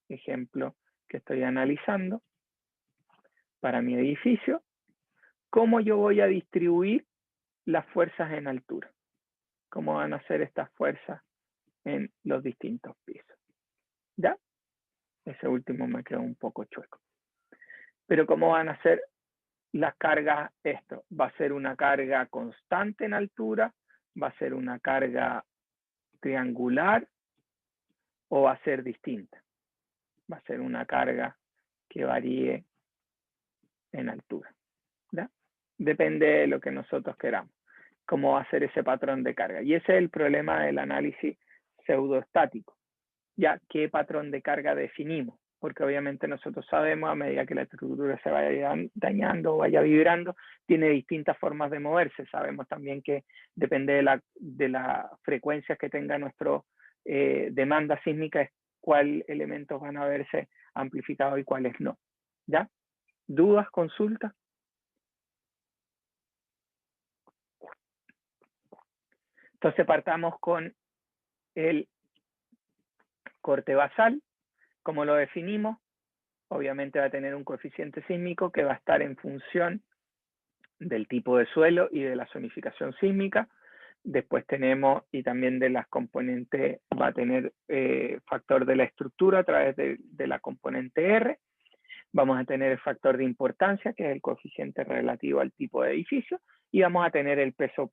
ejemplo que estoy analizando, para mi edificio, cómo yo voy a distribuir las fuerzas en altura. Cómo van a ser estas fuerzas en los distintos pisos. ¿Ya? Ese último me quedó un poco chueco. Pero ¿cómo van a ser las cargas esto? ¿Va a ser una carga constante en altura? ¿Va a ser una carga triangular? ¿O va a ser distinta? Va a ser una carga que varíe en altura. ¿Ya? Depende de lo que nosotros queramos. Cómo va a ser ese patrón de carga. Y ese es el problema del análisis pseudoestático. Ya, ¿qué patrón de carga definimos? porque obviamente nosotros sabemos a medida que la estructura se vaya dañando o vaya vibrando, tiene distintas formas de moverse. Sabemos también que depende de la frecuencia que tenga nuestra demanda sísmica, es cuáles elementos van a verse amplificados y cuáles no. ¿Ya? ¿Dudas, consultas? Entonces partamos con el corte basal. Como lo definimos, obviamente va a tener un coeficiente sísmico que va a estar en función del tipo de suelo y de la zonificación sísmica. Después tenemos, y también de las componentes, va a tener factor de la estructura a través de la componente R. Vamos a tener el factor de importancia, que es el coeficiente relativo al tipo de edificio, y vamos a tener el peso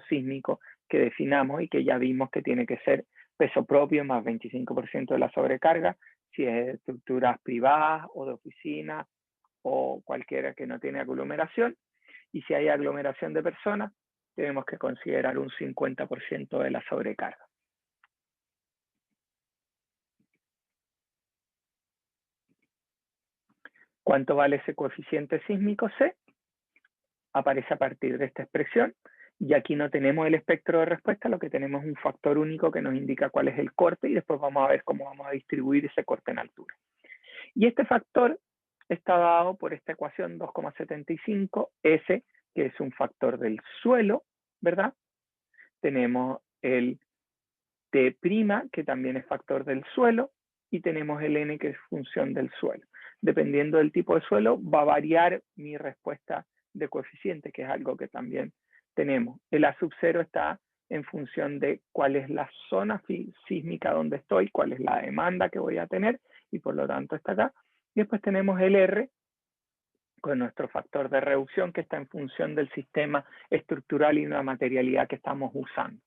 sísmico que definamos y que ya vimos que tiene que ser peso propio más 25% de la sobrecarga, si es de estructuras privadas o de oficinas o cualquiera que no tiene aglomeración. Y si hay aglomeración de personas, tenemos que considerar un 50% de la sobrecarga. ¿Cuánto vale ese coeficiente sísmico C? Aparece a partir de esta expresión, y aquí no tenemos el espectro de respuesta, lo que tenemos es un factor único que nos indica cuál es el corte, y después vamos a ver cómo vamos a distribuir ese corte en altura. Y este factor está dado por esta ecuación 2,75 S, que es un factor del suelo, ¿verdad? Tenemos el T', que también es factor del suelo, y tenemos el N, que es función del suelo. Dependiendo del tipo de suelo, va a variar mi respuesta de coeficiente, que es algo que también tenemos. El A sub 0 está en función de cuál es la zona sísmica donde estoy, cuál es la demanda que voy a tener, y por lo tanto está acá. Y después tenemos el R, con nuestro factor de reducción, que está en función del sistema estructural y la materialidad que estamos usando.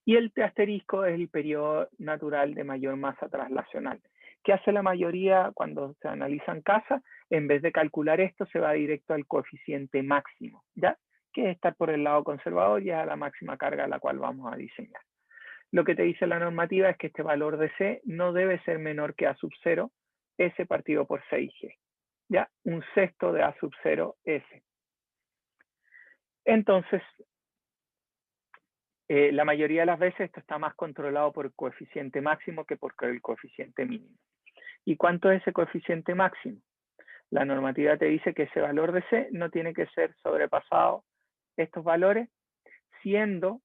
Y el T asterisco es el periodo natural de mayor masa traslacional. ¿Qué hace la mayoría cuando se analizan casas? En vez de calcular esto, se va directo al coeficiente máximo, ¿ya? Que es estar por el lado conservador y a la máxima carga a la cual vamos a diseñar. Lo que te dice la normativa es que este valor de C no debe ser menor que A sub 0, S partido por 6G, ¿ya? Un sexto de A sub 0, S. Entonces, la mayoría de las veces esto está más controlado por el coeficiente máximo que por el coeficiente mínimo. ¿Y cuánto es ese coeficiente máximo? La normativa te dice que ese valor de C no tiene que ser sobrepasado estos valores, siendo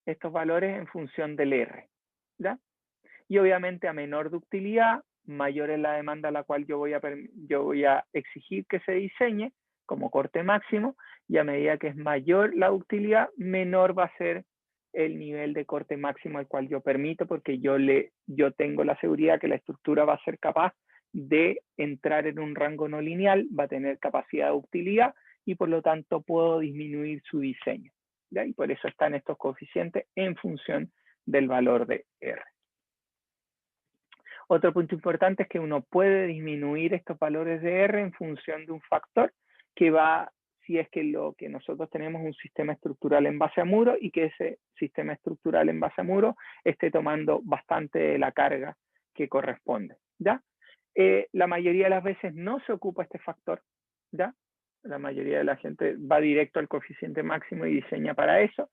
estos valores en función del R, ¿ya? Y obviamente a menor ductilidad, mayor es la demanda a la cual yo voy a exigir que se diseñe como corte máximo, y a medida que es mayor la ductilidad, menor va a ser el nivel de corte máximo al cual yo permito, porque yo tengo la seguridad que la estructura va a ser capaz de entrar en un rango no lineal, va a tener capacidad de ductilidad, y por lo tanto puedo disminuir su diseño, ¿ya? Y por eso están estos coeficientes en función del valor de R. Otro punto importante es que uno puede disminuir estos valores de R en función de un factor que va, si es que lo que nosotros tenemos un sistema estructural en base a muro, y que ese sistema estructural en base a muro esté tomando bastante de la carga que corresponde, ¿ya? La mayoría de las veces no se ocupa este factor, ¿ya? La mayoría de la gente va directo al coeficiente máximo y diseña para eso,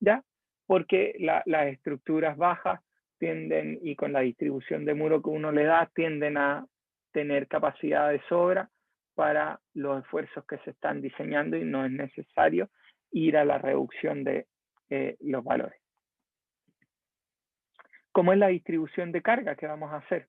¿ya? Porque las estructuras bajas tienden, y con la distribución de muro que uno le da, tienden a tener capacidad de sobra para los esfuerzos que se están diseñando, y no es necesario ir a la reducción de los valores. ¿Cómo es la distribución de carga que vamos a hacer?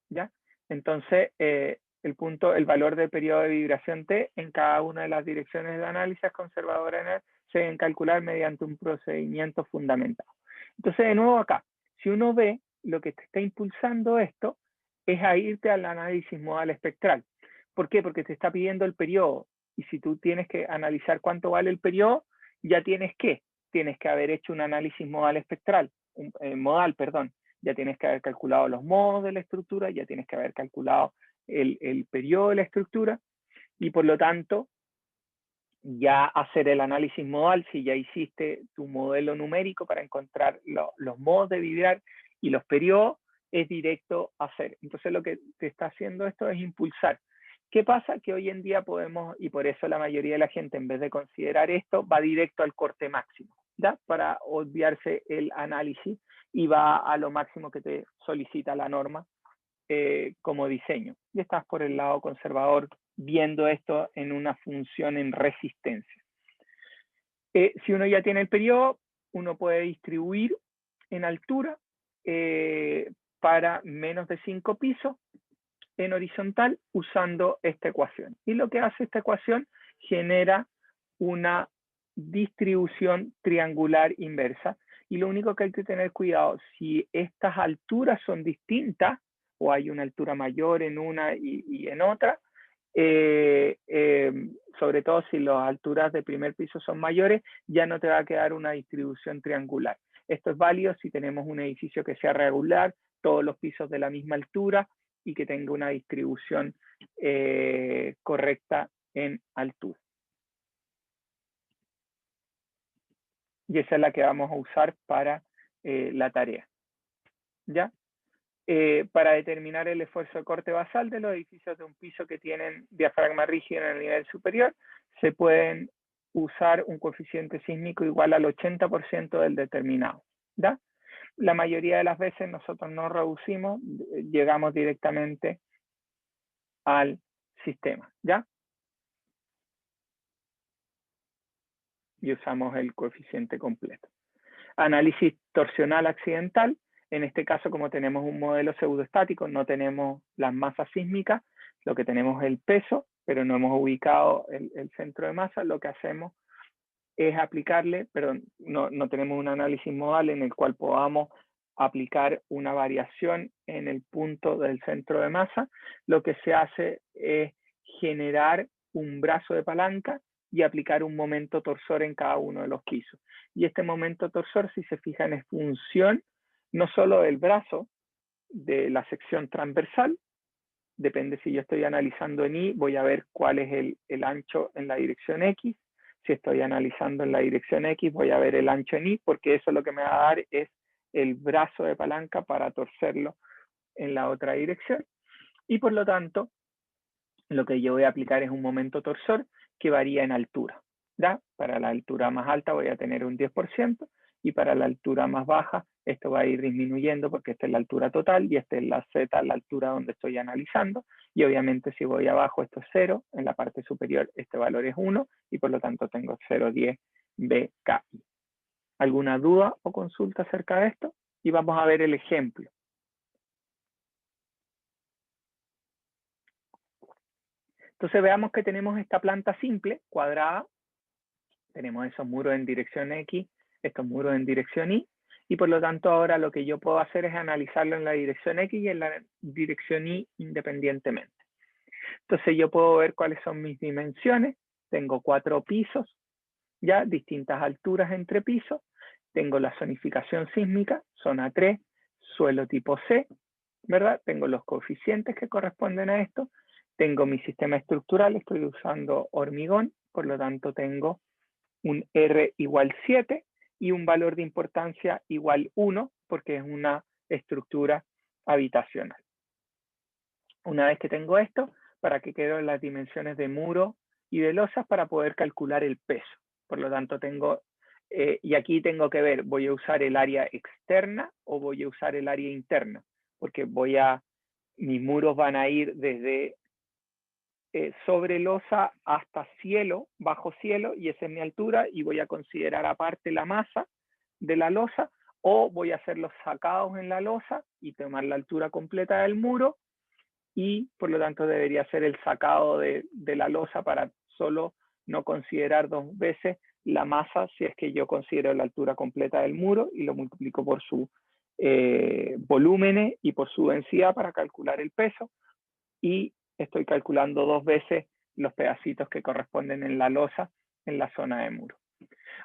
¿Ya? Entonces, el valor del periodo de vibración T en cada una de las direcciones de análisis conservadora se deben calcular mediante un procedimiento fundamentado. Entonces, de nuevo acá, si uno ve, lo que te está impulsando esto es a irte al análisis modal espectral. ¿Por qué? Porque te está pidiendo el periodo, y si tú tienes que analizar cuánto vale el periodo, ya tienes que haber hecho un análisis modal espectral, ya tienes que haber calculado los modos de la estructura, ya tienes que haber calculado el periodo de la estructura, y por lo tanto, ya hacer el análisis modal, si ya hiciste tu modelo numérico para encontrar los modos de vibrar y los periodos, es directo a hacer. Entonces lo que te está haciendo esto es impulsar. ¿Qué pasa? Que hoy en día podemos, y por eso la mayoría de la gente, en vez de considerar esto, va directo al corte máximo, ¿ya? Para obviarse el análisis y va a lo máximo que te solicita la norma como diseño. Y estás por el lado conservador viendo esto en una función en resistencia. Si uno ya tiene el periodo, uno puede distribuir en altura para menos de 5 pisos en horizontal usando esta ecuación. Y lo que hace esta ecuación genera una distribución triangular inversa. Y lo único que hay que tener cuidado, si estas alturas son distintas, o hay una altura mayor en una y en otra, sobre todo si las alturas de primer piso son mayores, ya no te va a quedar una distribución triangular. Esto es válido si tenemos un edificio que sea regular, todos los pisos de la misma altura y que tenga una distribución correcta en altura. Y esa es la que vamos a usar para la tarea. ¿Ya? Para determinar el esfuerzo de corte basal de los edificios de un piso que tienen diafragma rígido en el nivel superior, se pueden usar un coeficiente sísmico igual al 80% del determinado. ¿Ya? La mayoría de las veces nosotros no reducimos, llegamos directamente al sistema. ¿Ya? Y usamos el coeficiente completo. Análisis torsional accidental. En este caso, como tenemos un modelo pseudoestático, no tenemos las masas sísmicas, lo que tenemos es el peso, pero no hemos ubicado el centro de masa. Lo que hacemos es aplicarle, pero no tenemos un análisis modal en el cual podamos aplicar una variación en el punto del centro de masa. Lo que se hace es generar un brazo de palanca y aplicar un momento torsor en cada uno de los pisos. Y este momento torsor, si se fijan, es función no solo del brazo, de la sección transversal, depende si yo estoy analizando en Y, voy a ver cuál es el ancho en la dirección X. Si estoy analizando en la dirección X, voy a ver el ancho en Y, porque eso lo que me va a dar es el brazo de palanca para torcerlo en la otra dirección. Y por lo tanto, lo que yo voy a aplicar es un momento torsor que varía en altura. ¿Ya? Para la altura más alta voy a tener un 10% y para la altura más baja esto va a ir disminuyendo porque esta es la altura total y esta es la Z, la altura donde estoy analizando. Y obviamente si voy abajo esto es 0, en la parte superior este valor es 1 y por lo tanto tengo 0,10 BKI. ¿Alguna duda o consulta acerca de esto? Y vamos a ver el ejemplo. Entonces veamos que tenemos esta planta simple, cuadrada. Tenemos esos muros en dirección X, estos muros en dirección Y, y por lo tanto ahora lo que yo puedo hacer es analizarlo en la dirección X y en la dirección Y independientemente. Entonces yo puedo ver cuáles son mis dimensiones. Tengo 4 pisos, ya distintas alturas entre pisos. Tengo la zonificación sísmica, zona 3, suelo tipo C, ¿verdad? Tengo los coeficientes que corresponden a esto. Tengo mi sistema estructural, estoy usando hormigón, por lo tanto tengo un R igual 7 y un valor de importancia igual 1 porque es una estructura habitacional. Una vez que tengo esto, ¿para qué quedan las dimensiones de muro y de losas? Para poder calcular el peso. Por lo tanto, tengo, y aquí tengo que ver, ¿voy a usar el área externa o voy a usar el área interna? Porque mis muros van a ir desde sobre losa hasta cielo, bajo cielo, y esa es mi altura, y voy a considerar aparte la masa de la losa, o voy a hacer los sacados en la losa y tomar la altura completa del muro, y por lo tanto debería ser el sacado de la losa para solo no considerar 2 veces la masa si es que yo considero la altura completa del muro y lo multiplico por su volúmenes y por su densidad para calcular el peso, y estoy calculando 2 veces los pedacitos que corresponden en la losa en la zona de muro.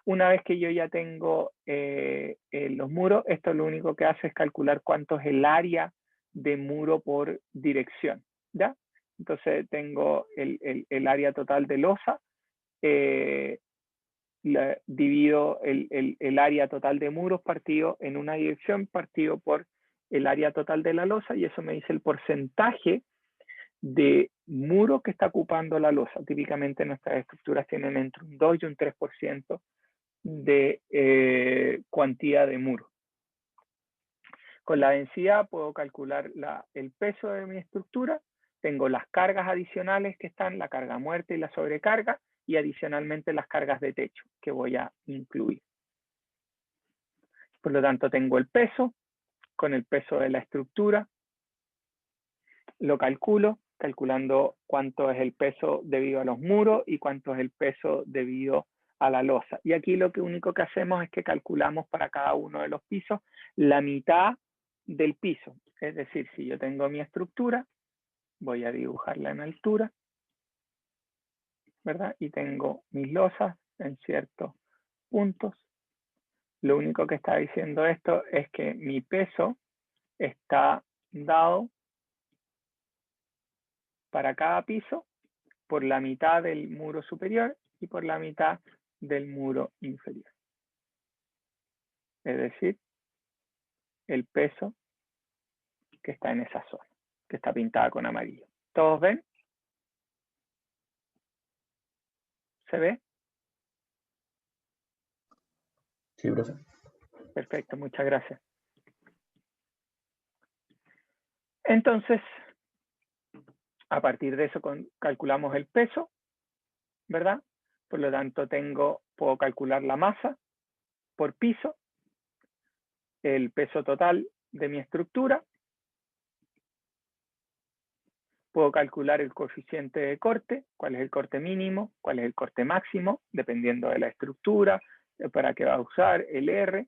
Una vez que yo ya tengo los muros, esto lo único que hace es calcular cuánto es el área de muro por dirección, ¿ya? Entonces tengo el área total de losa, divido el área total de muros partido en una dirección partido por el área total de la losa y eso me dice el porcentaje de muro que está ocupando la losa. Típicamente nuestras estructuras tienen entre un 2 y un 3% de cuantía de muro. Con la densidad puedo calcular el peso de mi estructura, tengo las cargas adicionales que están, la carga muerta y la sobrecarga, y adicionalmente las cargas de techo que voy a incluir. Por lo tanto, tengo el peso, con el peso de la estructura, lo calculo, calculando cuánto es el peso debido a los muros y cuánto es el peso debido a la losa. Y aquí lo único que hacemos es que calculamos para cada uno de los pisos la mitad del piso. Es decir, si yo tengo mi estructura, voy a dibujarla en altura, ¿verdad? Y tengo mis losas en ciertos puntos. Lo único que está diciendo esto es que mi peso está dado para cada piso por la mitad del muro superior y por la mitad del muro inferior. Es decir, el peso que está en esa zona, que está pintada con amarillo. ¿Todos ven? ¿Se ve? Sí, profe. Perfecto, muchas gracias. Entonces, a partir de eso calculamos el peso, ¿verdad? Por lo tanto, puedo calcular la masa por piso, el peso total de mi estructura, puedo calcular el coeficiente de corte, cuál es el corte mínimo, cuál es el corte máximo, dependiendo de la estructura, para qué va a usar, el R.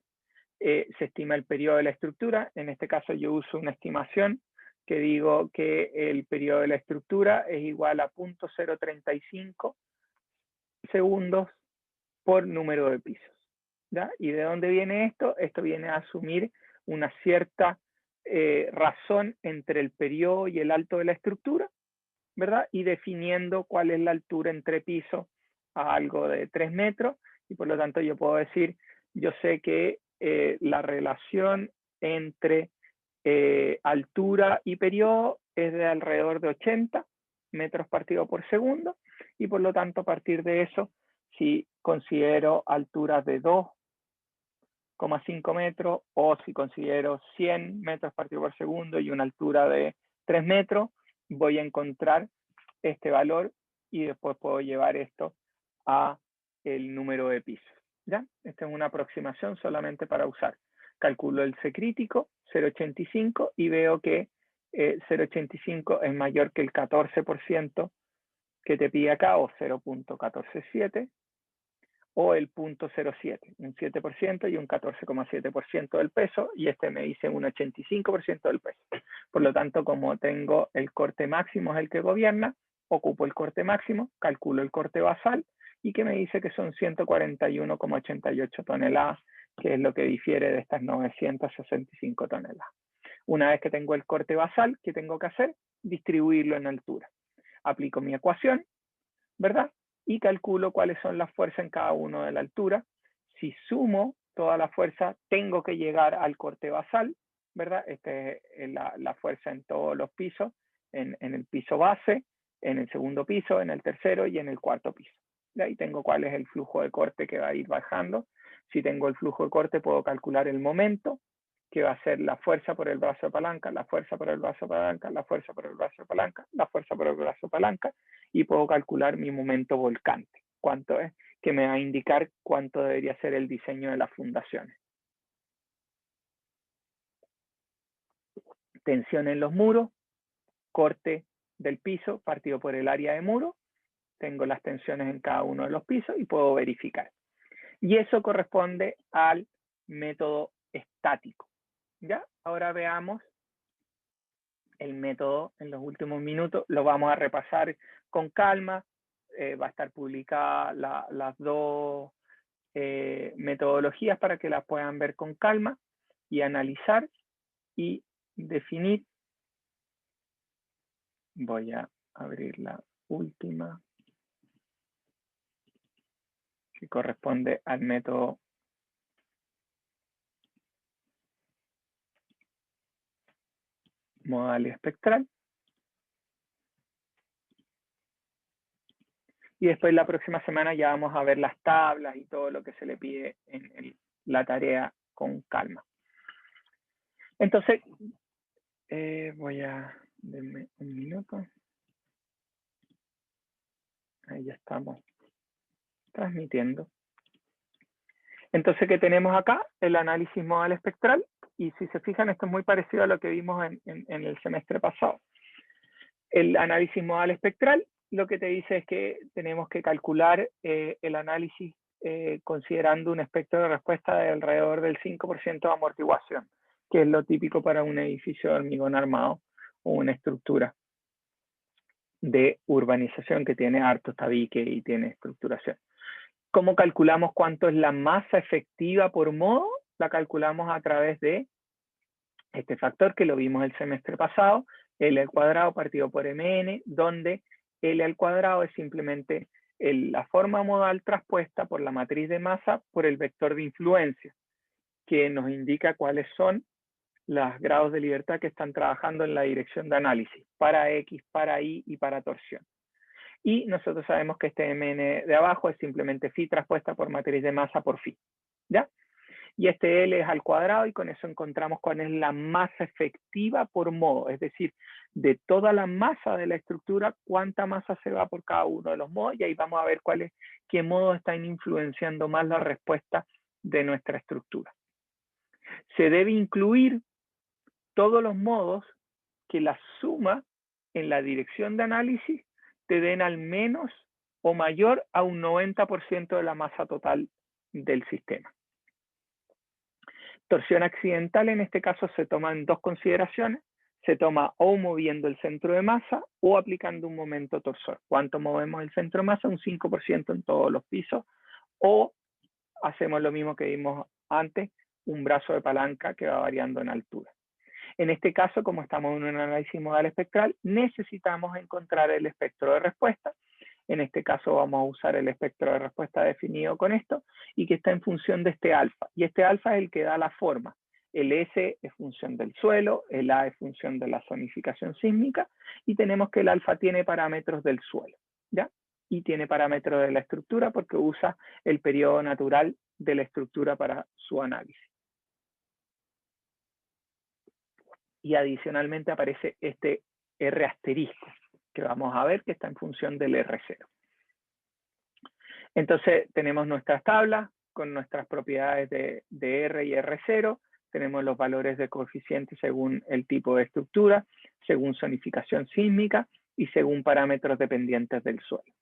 Se estima el periodo de la estructura, en este caso yo uso una estimación que digo que el periodo de la estructura es igual a 0.035 segundos por número de pisos. ¿Ya? ¿Y de dónde viene esto? Esto viene a asumir una cierta razón entre el periodo y el alto de la estructura, ¿verdad? Y definiendo cuál es la altura entre pisos a algo de 3 metros, y por lo tanto yo puedo decir, yo sé que la relación entre altura y periodo es de alrededor de 80 metros partido por segundo, y por lo tanto a partir de eso, si considero alturas de 2,5 metros o si considero 100 metros partido por segundo y una altura de 3 metros, voy a encontrar este valor y después puedo llevar esto a el número de pisos. ¿Ya? Esta es una aproximación solamente para usar. Calculo el C crítico, 0,85, y veo que 0,85 es mayor que el 14% que te pide acá, o 0.147, o el 0.07, un 7% y un 14,7% del peso, y este me dice un 85% del peso. Por lo tanto, como tengo el corte máximo es el que gobierna, ocupo el corte máximo, calculo el corte basal, y que me dice que son 141,88 toneladas, que es lo que difiere de estas 965 toneladas. Una vez que tengo el corte basal, ¿qué tengo que hacer? Distribuirlo en altura. Aplico mi ecuación, ¿verdad? Y calculo cuáles son las fuerzas en cada uno de la altura. Si sumo toda la fuerza, tengo que llegar al corte basal, ¿verdad? Esta es la fuerza en todos los pisos, en el piso base, en el segundo piso, en el tercero y en el cuarto piso. De ahí tengo cuál es el flujo de corte que va a ir bajando. Si tengo el flujo de corte, puedo calcular el momento, que va a ser la fuerza por el brazo de palanca, la fuerza por el brazo de palanca, la fuerza por el brazo de palanca, la fuerza por el brazo de palanca, y puedo calcular mi momento volcante, cuánto es, que me va a indicar cuánto debería ser el diseño de las fundaciones. Tensión en los muros, corte del piso partido por el área de muro, tengo las tensiones en cada uno de los pisos y puedo verificar. Y eso corresponde al método estático. ¿Ya? Ahora veamos el método en los últimos minutos, lo vamos a repasar con calma, va a estar publicada las dos metodologías para que las puedan ver con calma y analizar y definir. Voy a abrir la última, que corresponde al método modal y espectral. Y después la próxima semana ya vamos a ver las tablas y todo lo que se le pide en la tarea con calma. Entonces, voy a... Denme un minuto. Ahí ya estamos transmitiendo. Entonces, ¿qué tenemos acá? El análisis modal espectral. Y si se fijan, esto es muy parecido a lo que vimos en el semestre pasado. El análisis modal espectral lo que te dice es que tenemos que calcular el análisis considerando un espectro de respuesta de alrededor del 5% de amortiguación, que es lo típico para un edificio de hormigón armado o una estructura de urbanización que tiene harto tabique y tiene estructuración. ¿Cómo calculamos cuánto es la masa efectiva por modo? La calculamos a través de este factor que lo vimos el semestre pasado, L al cuadrado partido por MN, donde L al cuadrado es simplemente la forma modal traspuesta por la matriz de masa por el vector de influencia, que nos indica cuáles son los grados de libertad que están trabajando en la dirección de análisis, para X, para Y y para torsión. Y nosotros sabemos que este MN de abajo es simplemente phi traspuesta por matriz de masa por phi, ¿ya? Y este L es al cuadrado y con eso encontramos cuál es la masa efectiva por modo, es decir, de toda la masa de la estructura, cuánta masa se va por cada uno de los modos y ahí vamos a ver qué modos están influenciando más la respuesta de nuestra estructura. Se debe incluir todos los modos que la suma en la dirección de análisis te den al menos o mayor a un 90% de la masa total del sistema. Torsión accidental en este caso se toma en dos consideraciones. Se toma o moviendo el centro de masa o aplicando un momento torsor. ¿Cuánto movemos el centro de masa? Un 5% en todos los pisos. O hacemos lo mismo que vimos antes, un brazo de palanca que va variando en altura. En este caso, como estamos en un análisis modal espectral, necesitamos encontrar el espectro de respuesta. En este caso vamos a usar el espectro de respuesta definido con esto y que está en función de este alfa. Y este alfa es el que da la forma. El S es función del suelo, el A es función de la zonificación sísmica y tenemos que el alfa tiene parámetros del suelo, ¿ya? Y tiene parámetros de la estructura porque usa el periodo natural de la estructura para su análisis. Y adicionalmente aparece este R asterisco, que vamos a ver que está en función del R0. Entonces tenemos nuestras tablas con nuestras propiedades de R y R0, tenemos los valores de coeficiente según el tipo de estructura, según zonificación sísmica y según parámetros dependientes del suelo.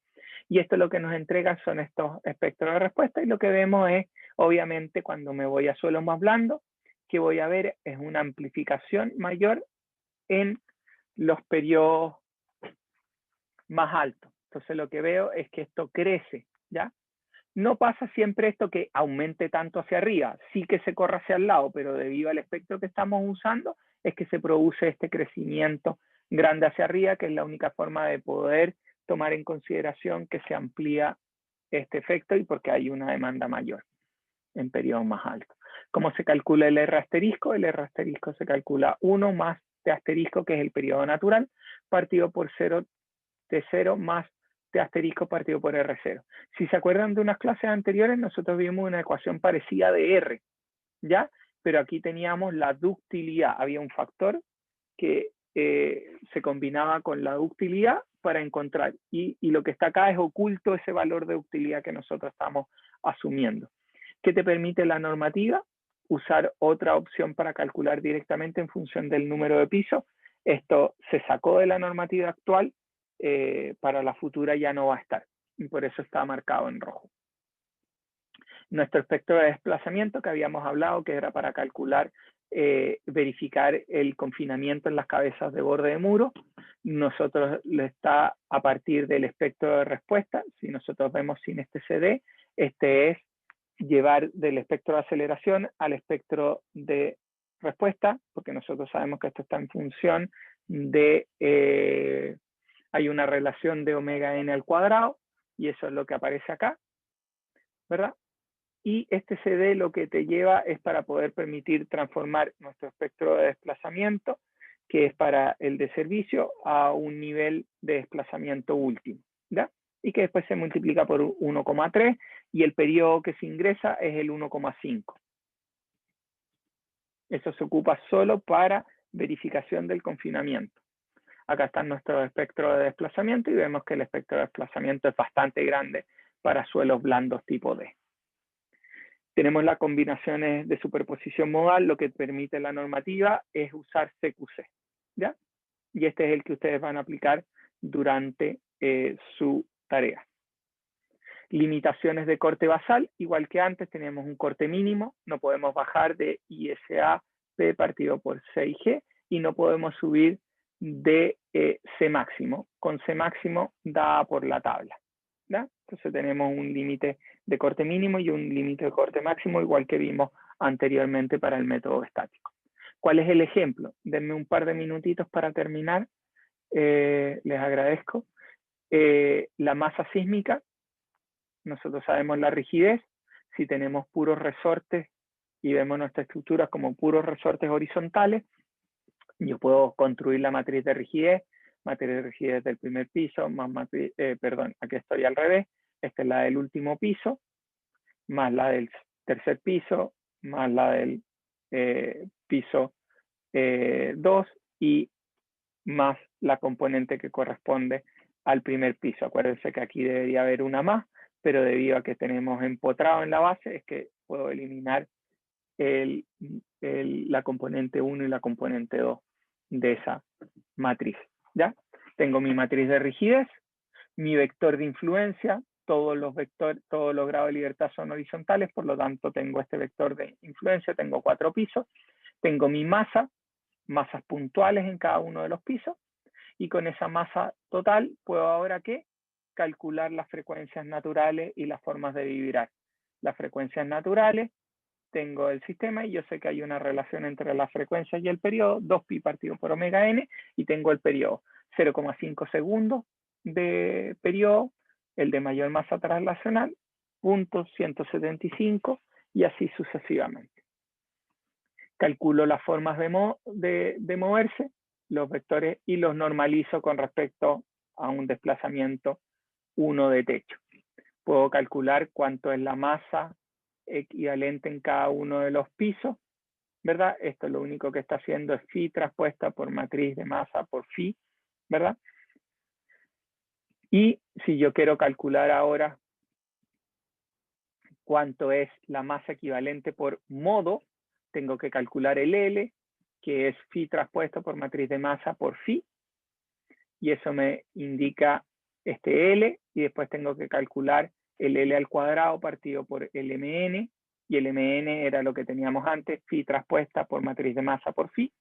Y esto lo que nos entrega son estos espectros de respuesta y lo que vemos es, obviamente, cuando me voy a suelos más blandos, que voy a ver es una amplificación mayor en los periodos más altos. Entonces lo que veo es que esto crece, ¿ya? No pasa siempre esto que aumente tanto hacia arriba, sí que se corre hacia el lado, pero debido al espectro que estamos usando es que se produce este crecimiento grande hacia arriba, que es la única forma de poder tomar en consideración que se amplía este efecto y porque hay una demanda mayor en periodos más altos. ¿Cómo se calcula el R asterisco? El R asterisco se calcula 1 más T asterisco, que es el periodo natural, partido por 0 T0 más T asterisco partido por R0. Si se acuerdan de unas clases anteriores, nosotros vimos una ecuación parecida de R, ¿ya? Pero aquí teníamos la ductilidad. Había un factor que se combinaba con la ductilidad para encontrar. Y lo que está acá es oculto ese valor de ductilidad que nosotros estamos asumiendo. ¿Qué te permite la normativa? Usar otra opción para calcular directamente en función del número de pisos. Esto se sacó de la normativa actual, para la futura ya no va a estar. Y por eso está marcado en rojo. Nuestro espectro de desplazamiento que habíamos hablado, que era para calcular, verificar el confinamiento en las cabezas de borde de muro, nosotros le está a partir del espectro de respuesta. Si nosotros vemos sin este CD, este es llevar del espectro de aceleración al espectro de respuesta, porque nosotros sabemos que esto está en función de, hay una relación de omega n al cuadrado, y eso es lo que aparece acá, ¿verdad? Y este CD lo que te lleva es para poder permitir transformar nuestro espectro de desplazamiento que es para el de servicio, a un nivel de desplazamiento último, ¿ya? Y que después se multiplica por 1,3 y el periodo que se ingresa es el 1,5. Eso se ocupa solo para verificación del confinamiento. Acá está nuestro espectro de desplazamiento y vemos que el espectro de desplazamiento es bastante grande para suelos blandos tipo D. Tenemos las combinaciones de superposición modal, lo que permite la normativa es usar CQC, ¿ya? Y este es el que ustedes van a aplicar durante su tarea. Limitaciones de corte basal, igual que antes, tenemos un corte mínimo, no podemos bajar de ISA P partido por 6G y no podemos subir de C máximo, con C máximo dada por la tabla, ¿ya? Entonces tenemos un límite de corte mínimo y un límite de corte máximo, igual que vimos anteriormente para el método estático. ¿Cuál es el ejemplo? Denme un par de minutitos para terminar, les agradezco. La masa sísmica, nosotros sabemos la rigidez, si tenemos puros resortes y vemos nuestra estructura como puros resortes horizontales, yo puedo construir la matriz de rigidez del primer piso, más matriz, perdón, aquí estoy al revés, esta es la del último piso, más la del tercer piso, más la del piso 2 y más la componente que corresponde al primer piso. Acuérdense que aquí debería haber una más, pero debido a que tenemos empotrado en la base, es que puedo eliminar la componente 1 y la componente 2 de esa matriz, ¿ya? Tengo mi matriz de rigidez, mi vector de influencia, todos los grados de libertad son horizontales, por lo tanto tengo este vector de influencia, tengo 4 pisos, tengo mi masa, masas puntuales en cada uno de los pisos, y con esa masa total puedo ahora ¿qué? Calcular las frecuencias naturales y las formas de vibrar. Las frecuencias naturales, tengo el sistema y yo sé que hay una relación entre las frecuencias y el periodo, 2pi partido por omega n, y tengo el periodo 0,5 segundos de periodo, el de mayor masa traslacional, 0.175 y así sucesivamente. Calculo las formas de moverse, los vectores, y los normalizo con respecto a un desplazamiento 1 de techo. Puedo calcular cuánto es la masa equivalente en cada uno de los pisos, ¿verdad? Esto lo único que está haciendo es phi traspuesta por matriz de masa por phi, ¿verdad? Y si yo quiero calcular ahora cuánto es la masa equivalente por modo, tengo que calcular el L, que es phi traspuesto por matriz de masa por phi, y eso me indica este L, y después tengo que calcular el L al cuadrado partido por el Mn, y el Mn era lo que teníamos antes, phi traspuesta por matriz de masa por phi,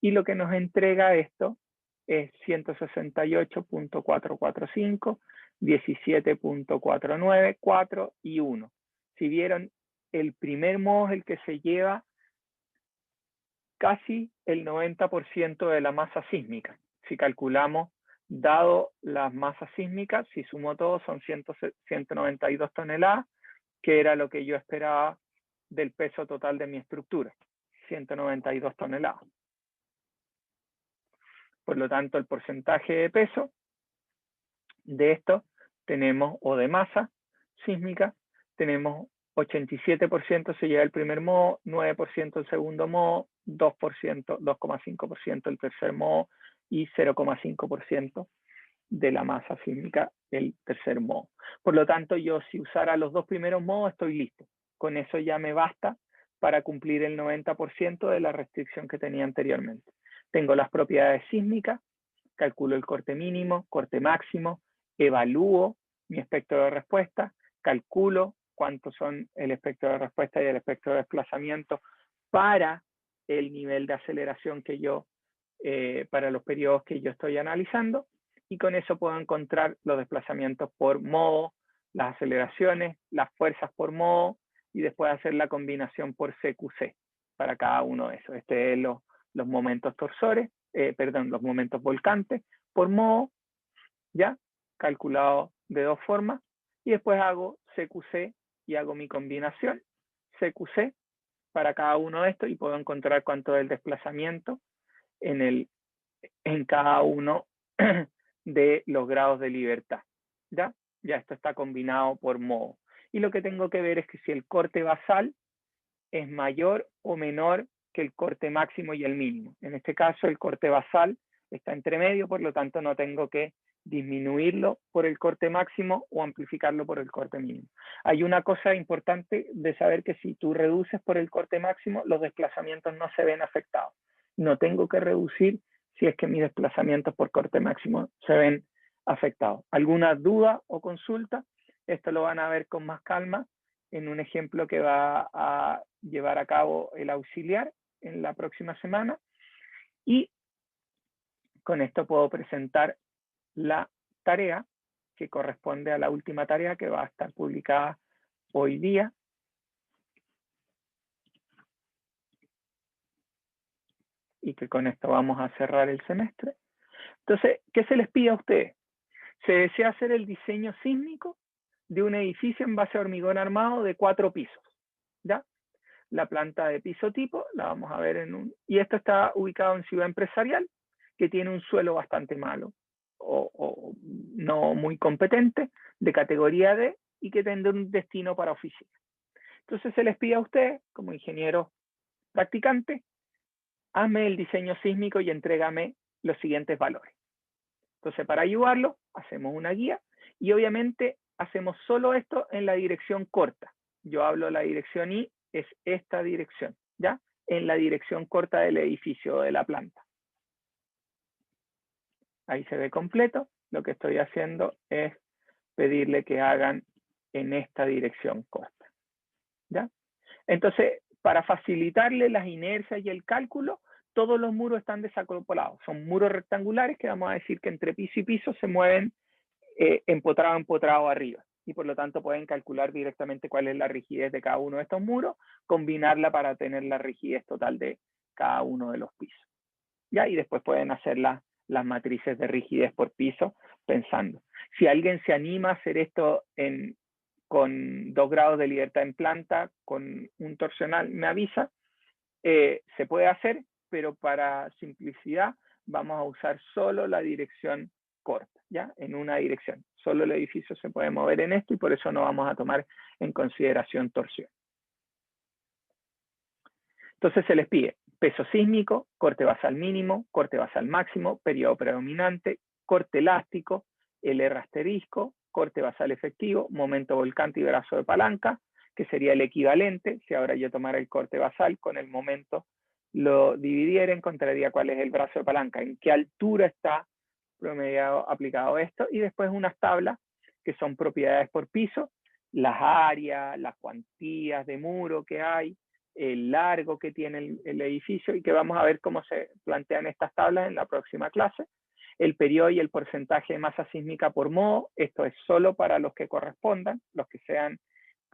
y lo que nos entrega esto es 168.445, 17.494 4 y 1. Si vieron, el primer modo es el que se lleva casi el 90% de la masa sísmica. Si calculamos, dado las masas sísmicas, si sumo todo son 192 toneladas, que era lo que yo esperaba del peso total de mi estructura, 192 toneladas. Por lo tanto, el porcentaje de peso de esto tenemos, o de masa sísmica, tenemos 87% se lleva el primer modo, 9% el segundo modo, 2%, 2,5% el tercer modo y 0,5% de la masa sísmica el tercer modo. Por lo tanto, yo si usara los dos primeros modos estoy listo. Con eso ya me basta para cumplir el 90% de la restricción que tenía anteriormente. Tengo las propiedades sísmicas, calculo el corte mínimo, corte máximo, evalúo mi espectro de respuesta, calculo cuántos son el espectro de respuesta y el espectro de desplazamiento para el nivel de aceleración que yo, para los periodos que yo estoy analizando, y con eso puedo encontrar los desplazamientos por modo, las aceleraciones, las fuerzas por modo, y después hacer la combinación por CQC para cada uno de esos. Este es los momentos torsores, los momentos volcantes por modo, ya calculado de dos formas, y después hago CQC y hago mi combinación CQC para cada uno de estos y puedo encontrar cuánto es el desplazamiento en cada uno de los grados de libertad. ¿Ya? Ya esto está combinado por modo. Y lo que tengo que ver es que si el corte basal es mayor o menor que el corte máximo y el mínimo. En este caso, el corte basal está entre medio, por lo tanto no tengo que disminuirlo por el corte máximo o amplificarlo por el corte mínimo. Hay una cosa importante de saber que si tú reduces por el corte máximo, los desplazamientos no se ven afectados. No tengo que reducir si es que mis desplazamientos por corte máximo se ven afectados. ¿Alguna duda o consulta? Esto lo van a ver con más calma en un ejemplo que va a llevar a cabo el auxiliar en la próxima semana. Y con esto puedo presentar la tarea que corresponde a la última tarea que va a estar publicada hoy día. Y que con esto vamos a cerrar el semestre. Entonces, ¿qué se les pide a ustedes? Se desea hacer el diseño sísmico de un edificio en base a hormigón armado de 4 pisos. ¿Ya? La planta de piso tipo, la vamos a ver en un... Y esto está ubicado en Ciudad Empresarial, que tiene un suelo bastante malo, o no muy competente, de categoría D, y que tendrá un destino para oficina. Entonces se les pide a ustedes, como ingeniero practicante, hazme el diseño sísmico y entrégame los siguientes valores. Entonces, para ayudarlo, hacemos una guía, y obviamente hacemos solo esto en la dirección corta. Yo hablo de la dirección I, es esta dirección, ¿ya? En la dirección corta del edificio o de la planta. Ahí se ve completo. Lo que estoy haciendo es pedirle que hagan en esta dirección corta, ¿ya? Entonces, para facilitarle las inercias y el cálculo, todos los muros están desacoplados. Son muros rectangulares que vamos a decir que entre piso y piso se mueven empotrado arriba. Y por lo tanto pueden calcular directamente cuál es la rigidez de cada uno de estos muros, combinarla para tener la rigidez total de cada uno de los pisos. ¿Ya? Y después pueden hacer las matrices de rigidez por piso pensando. Si alguien se anima a hacer esto con 2 grados de libertad en planta, con un torsional, me avisa. Se puede hacer, pero para simplicidad vamos a usar solo la dirección corta, ¿ya? En una dirección. Solo el edificio se puede mover en esto y por eso no vamos a tomar en consideración torsión. Entonces se les pide peso sísmico, corte basal mínimo, corte basal máximo, periodo predominante, corte elástico, LR asterisco, corte basal efectivo, momento volcante y brazo de palanca, que sería el equivalente. Si ahora yo tomara el corte basal con el momento, lo dividiera, encontraría cuál es el brazo de palanca, en qué altura está promediado aplicado esto, y después unas tablas que son propiedades por piso, las áreas, las cuantías de muro que hay, el largo que tiene el edificio, y que vamos a ver cómo se plantean estas tablas en la próxima clase. El periodo y el porcentaje de masa sísmica por modo, esto es solo para los que correspondan, los que sean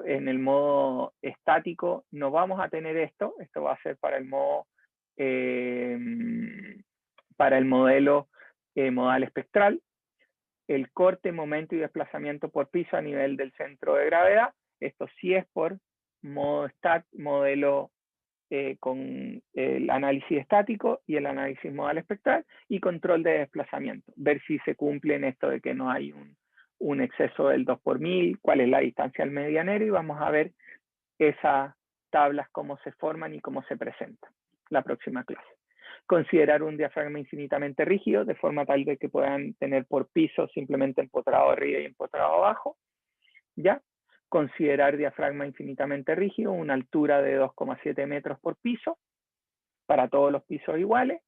en el modo estático no vamos a tener esto va a ser para el modo, para el modelo modal espectral. El corte, momento y desplazamiento por piso a nivel del centro de gravedad, esto sí es por modelo con el análisis estático y el análisis modal espectral, y control de desplazamiento, ver si se cumple en esto de que no hay un exceso del 2 por 1000, cuál es la distancia al medianero, y vamos a ver esas tablas, cómo se forman y cómo se presentan la próxima clase. Considerar un diafragma infinitamente rígido, de forma tal de que puedan tener por piso simplemente empotrado arriba y empotrado abajo, ¿ya? Considerar diafragma infinitamente rígido, una altura de 2,7 metros por piso, para todos los pisos iguales,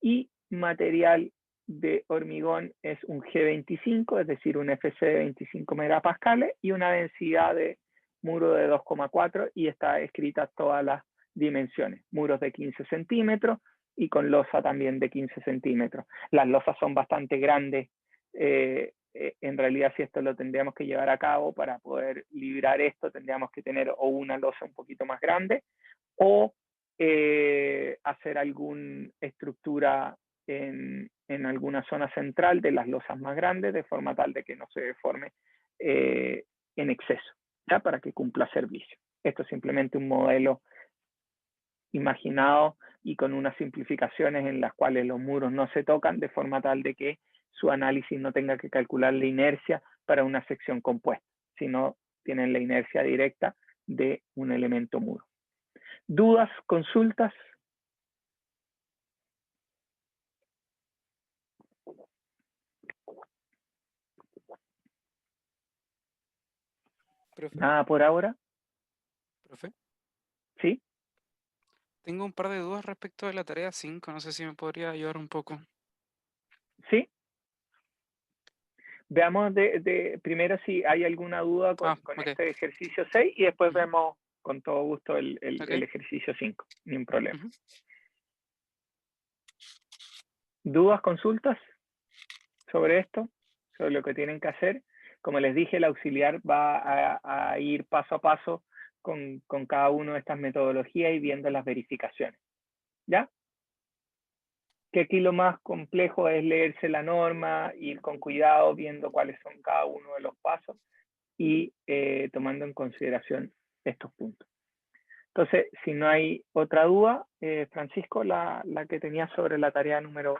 y material de hormigón es un G25, es decir, un FC de 25 megapascales, y una densidad de muro de 2,4, y está escrita todas las dimensiones. Muros de 15 centímetros y con losa también de 15 centímetros. Las losas son bastante grandes. En realidad, si esto lo tendríamos que llevar a cabo para poder librar esto, tendríamos que tener o una losa un poquito más grande o hacer alguna estructura en alguna zona central de las losas más grandes, de forma tal de que no se deforme en exceso, ¿ya? Para que cumpla servicio. Esto es simplemente un modelo imaginado y con unas simplificaciones en las cuales los muros no se tocan, de forma tal de que su análisis no tenga que calcular la inercia para una sección compuesta, sino tienen la inercia directa de un elemento muro. ¿Dudas, consultas? Profe, Nada por ahora, profe, ¿sí? tengo un par de dudas respecto de la tarea 5, no sé si me podría ayudar un poco. ¿Sí? Veamos primero si hay alguna duda con Ok. este ejercicio 6 y después Ujú. vemos con todo gusto el Ok. ejercicio 5, ni un problema. Ujú. ¿Dudas, consultas sobre esto? Sobre lo que tienen que hacer. Como les dije, el auxiliar va a ir paso a paso con cada una de estas metodologías y viendo las verificaciones. ¿Ya? Que aquí lo más complejo es leerse la norma, ir con cuidado viendo cuáles son cada uno de los pasos y tomando en consideración estos puntos. Entonces, si no hay otra duda, Francisco, la que tenía sobre la tarea número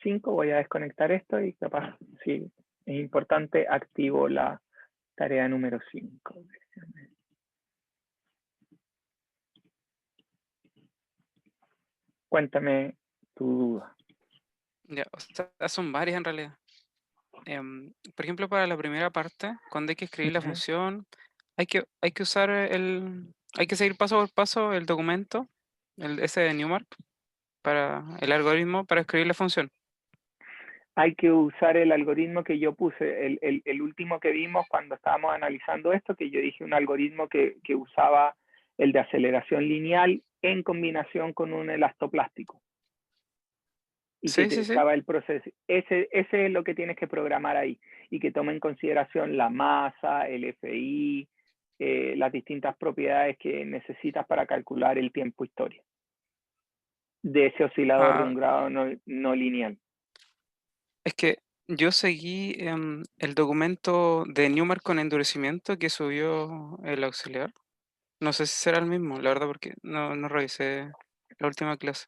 5, voy a desconectar esto y capaz, si es importante, activo la tarea número 5. Cuéntame tu duda. Ya, o sea, son varias en realidad. Por ejemplo, para la primera parte, cuando hay que escribir la Ujú. función, hay que usar hay que seguir paso por paso el documento, ese de Newmark, para el algoritmo para escribir la función. Hay que usar el algoritmo que yo puse, el último que vimos cuando estábamos analizando esto, que yo dije un algoritmo que usaba el de aceleración lineal en combinación con un elastoplástico. Y que Sí. usaba el proceso. Ese es lo que tienes que programar ahí. Y que tome en consideración la masa, el FI, las distintas propiedades que necesitas para calcular el tiempo historia de ese oscilador de Ah, un grado no lineal. es que yo seguí el documento de Newmark con endurecimiento que subió el auxiliar. No sé si será el mismo, la verdad, porque no revisé la última clase.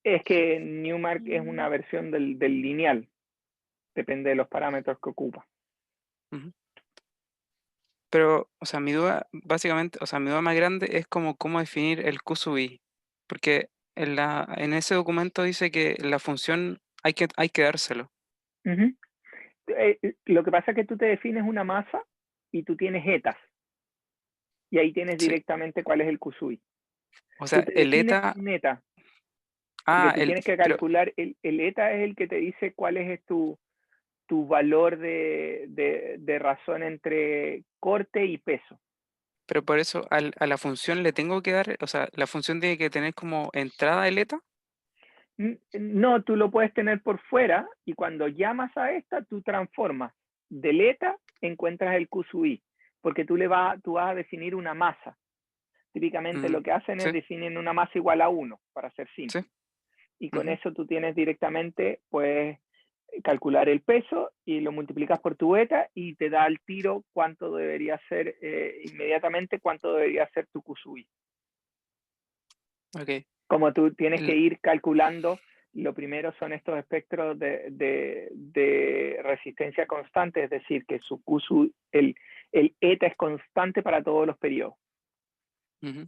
Es que Newmark es una versión del lineal. Depende de los parámetros que ocupa. Ujú. Pero, o sea, mi duda, básicamente, o sea, mi duda más grande es como cómo definir el Q sub i. Porque en ese documento dice que la función hay que dárselo. Uh-huh. Lo que pasa es que tú te defines una masa y tú tienes etas. Y ahí tienes Sí. directamente cuál es el Q sub i. O Tú sea, te el defines eta. un eta. Porque Ah, tú tienes que pero, calcular, el eta es el que te dice cuál es tu valor de razón entre corte y peso. pero por eso a la función le tengo que dar, o sea, la función tiene que tener como entrada el eta. No, tú lo puedes tener por fuera y cuando llamas a esta, tú transformas del eta, encuentras el Q sub i, porque tú vas a definir una masa. Típicamente lo que hacen es Sí, definir una masa igual a 1, para ser sí. simple. Y con Ujú. eso tú tienes directamente, pues, calcular el peso y lo multiplicas por tu eta y te da al tiro cuánto debería ser, inmediatamente cuánto debería ser tu Q sub i. Ok. Como tú tienes que El- ir calculando, lo primero son estos espectros de resistencia constante, es decir, que su Q sub, el eta es constante para todos los periodos. ujú.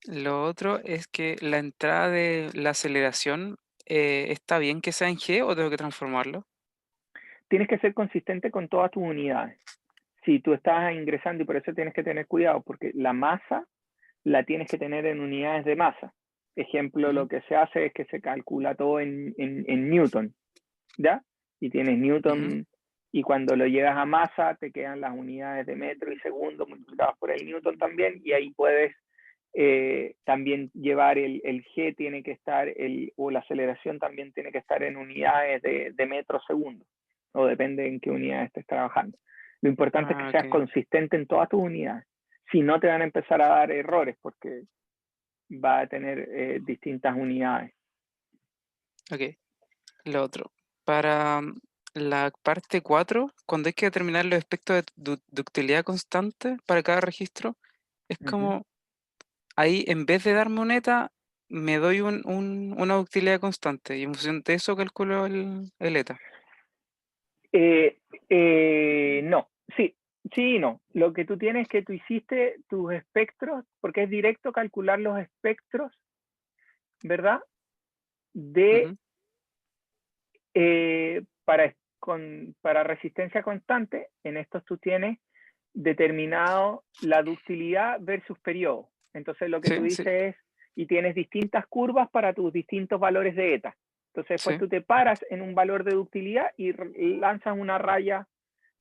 Lo otro es que la entrada de la aceleración, ¿está bien que sea en G o tengo que transformarlo? Tienes que ser consistente con todas tus unidades. Si tú estás ingresando, y por eso tienes que tener cuidado, porque la masa la tienes que tener en unidades de masa. Ejemplo, Ujú, lo que se hace es que se calcula todo en Newton, ¿ya? Y tienes ujú. Newton, y cuando lo llegas a masa, te quedan las unidades de metro y segundo multiplicadas por el Newton también, y ahí puedes también llevar el G, tiene que estar, o la aceleración también tiene que estar en unidades de metro segundo, o depende en qué unidad estés trabajando. Lo importante es que Ah, seas ok. consistente en todas tus unidades. Si no, te van a empezar a dar errores porque va a tener distintas unidades. Ok. Lo otro. Para la parte 4, cuando hay que determinar los aspectos de utilidad constante para cada registro, es Uh -huh. como ahí en vez de dar moneta, me doy una ductilidad constante y en función de eso calculo el eta. No, sí, sí y no. Lo que tú tienes es que tú hiciste tus espectros, porque es directo calcular los espectros, ¿verdad? De Ujú. para resistencia constante. En estos tú tienes determinado la ductilidad versus periodo. Entonces lo que tú Sí, sí, dices es, y tienes distintas curvas para tus distintos valores de eta. Entonces después sí. tú te paras en un valor de ductilidad y lanzas una raya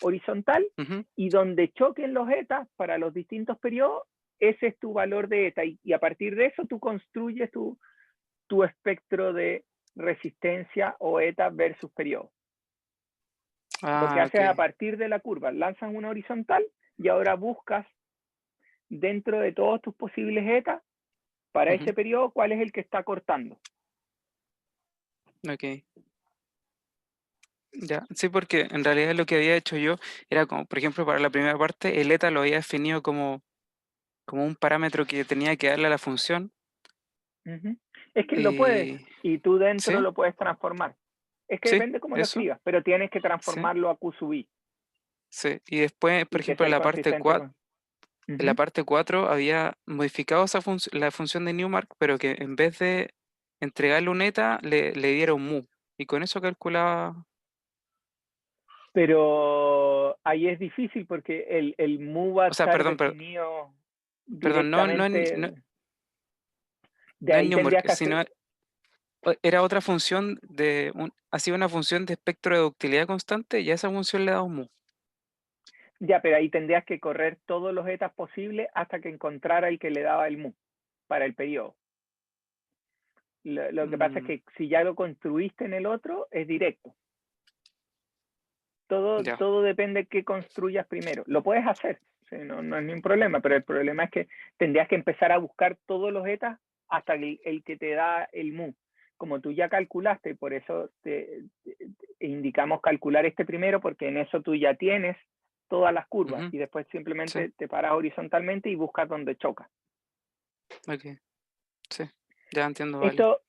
horizontal, Ujú. y donde choquen los etas para los distintos periodos, ese es tu valor de eta, y a partir de eso tú construyes tu espectro de resistencia o eta versus periodo. Lo que Ah, haces ok. a partir de la curva, lanzas una horizontal y ahora buscas dentro de todos tus posibles etas para Ujú. ese periodo cuál es el que está cortando. Ok. Ya, sí, porque en realidad lo que había hecho yo era como, por ejemplo, para la primera parte, el eta lo había definido como un parámetro que tenía que darle a la función. Uh-huh. Es que lo puedes, Y y tú dentro sí, lo puedes transformar. Es que sí, depende cómo lo eso, escribas, pero tienes que sí, transformarlo a Q sub I sí. Y después, por y que ejemplo, ser consistente con. en la Uh-huh. parte 4 había modificado la función de Newmark, pero que en vez de entregarle un eta, le diera un mu. Y con eso calculaba. Pero ahí es difícil porque el mu va a O sea, estar perdón, definido perdón, directamente. De no es ahí tendrías Newmark, que sino hacer. era otra función hacía una función de espectro de ductilidad constante y a esa función le da un mu. Ya, pero ahí tendrías que correr todos los etas posibles hasta que encontrara el que le daba el mu para el periodo. Lo que pasa es Mm, que si ya lo construiste en el otro, es directo. ya. Todo depende de qué construyas primero. Lo puedes hacer, ¿sí? No es ningún problema, pero el problema es que tendrías que empezar a buscar todos los etas hasta el que te da el mu. Como tú ya calculaste, y por eso te indicamos calcular este primero, porque en eso tú ya tienes todas las curvas Ujú, y después sí, simplemente te paras horizontalmente y buscas donde choca. ok, sí, ya entiendo, vale. Esto,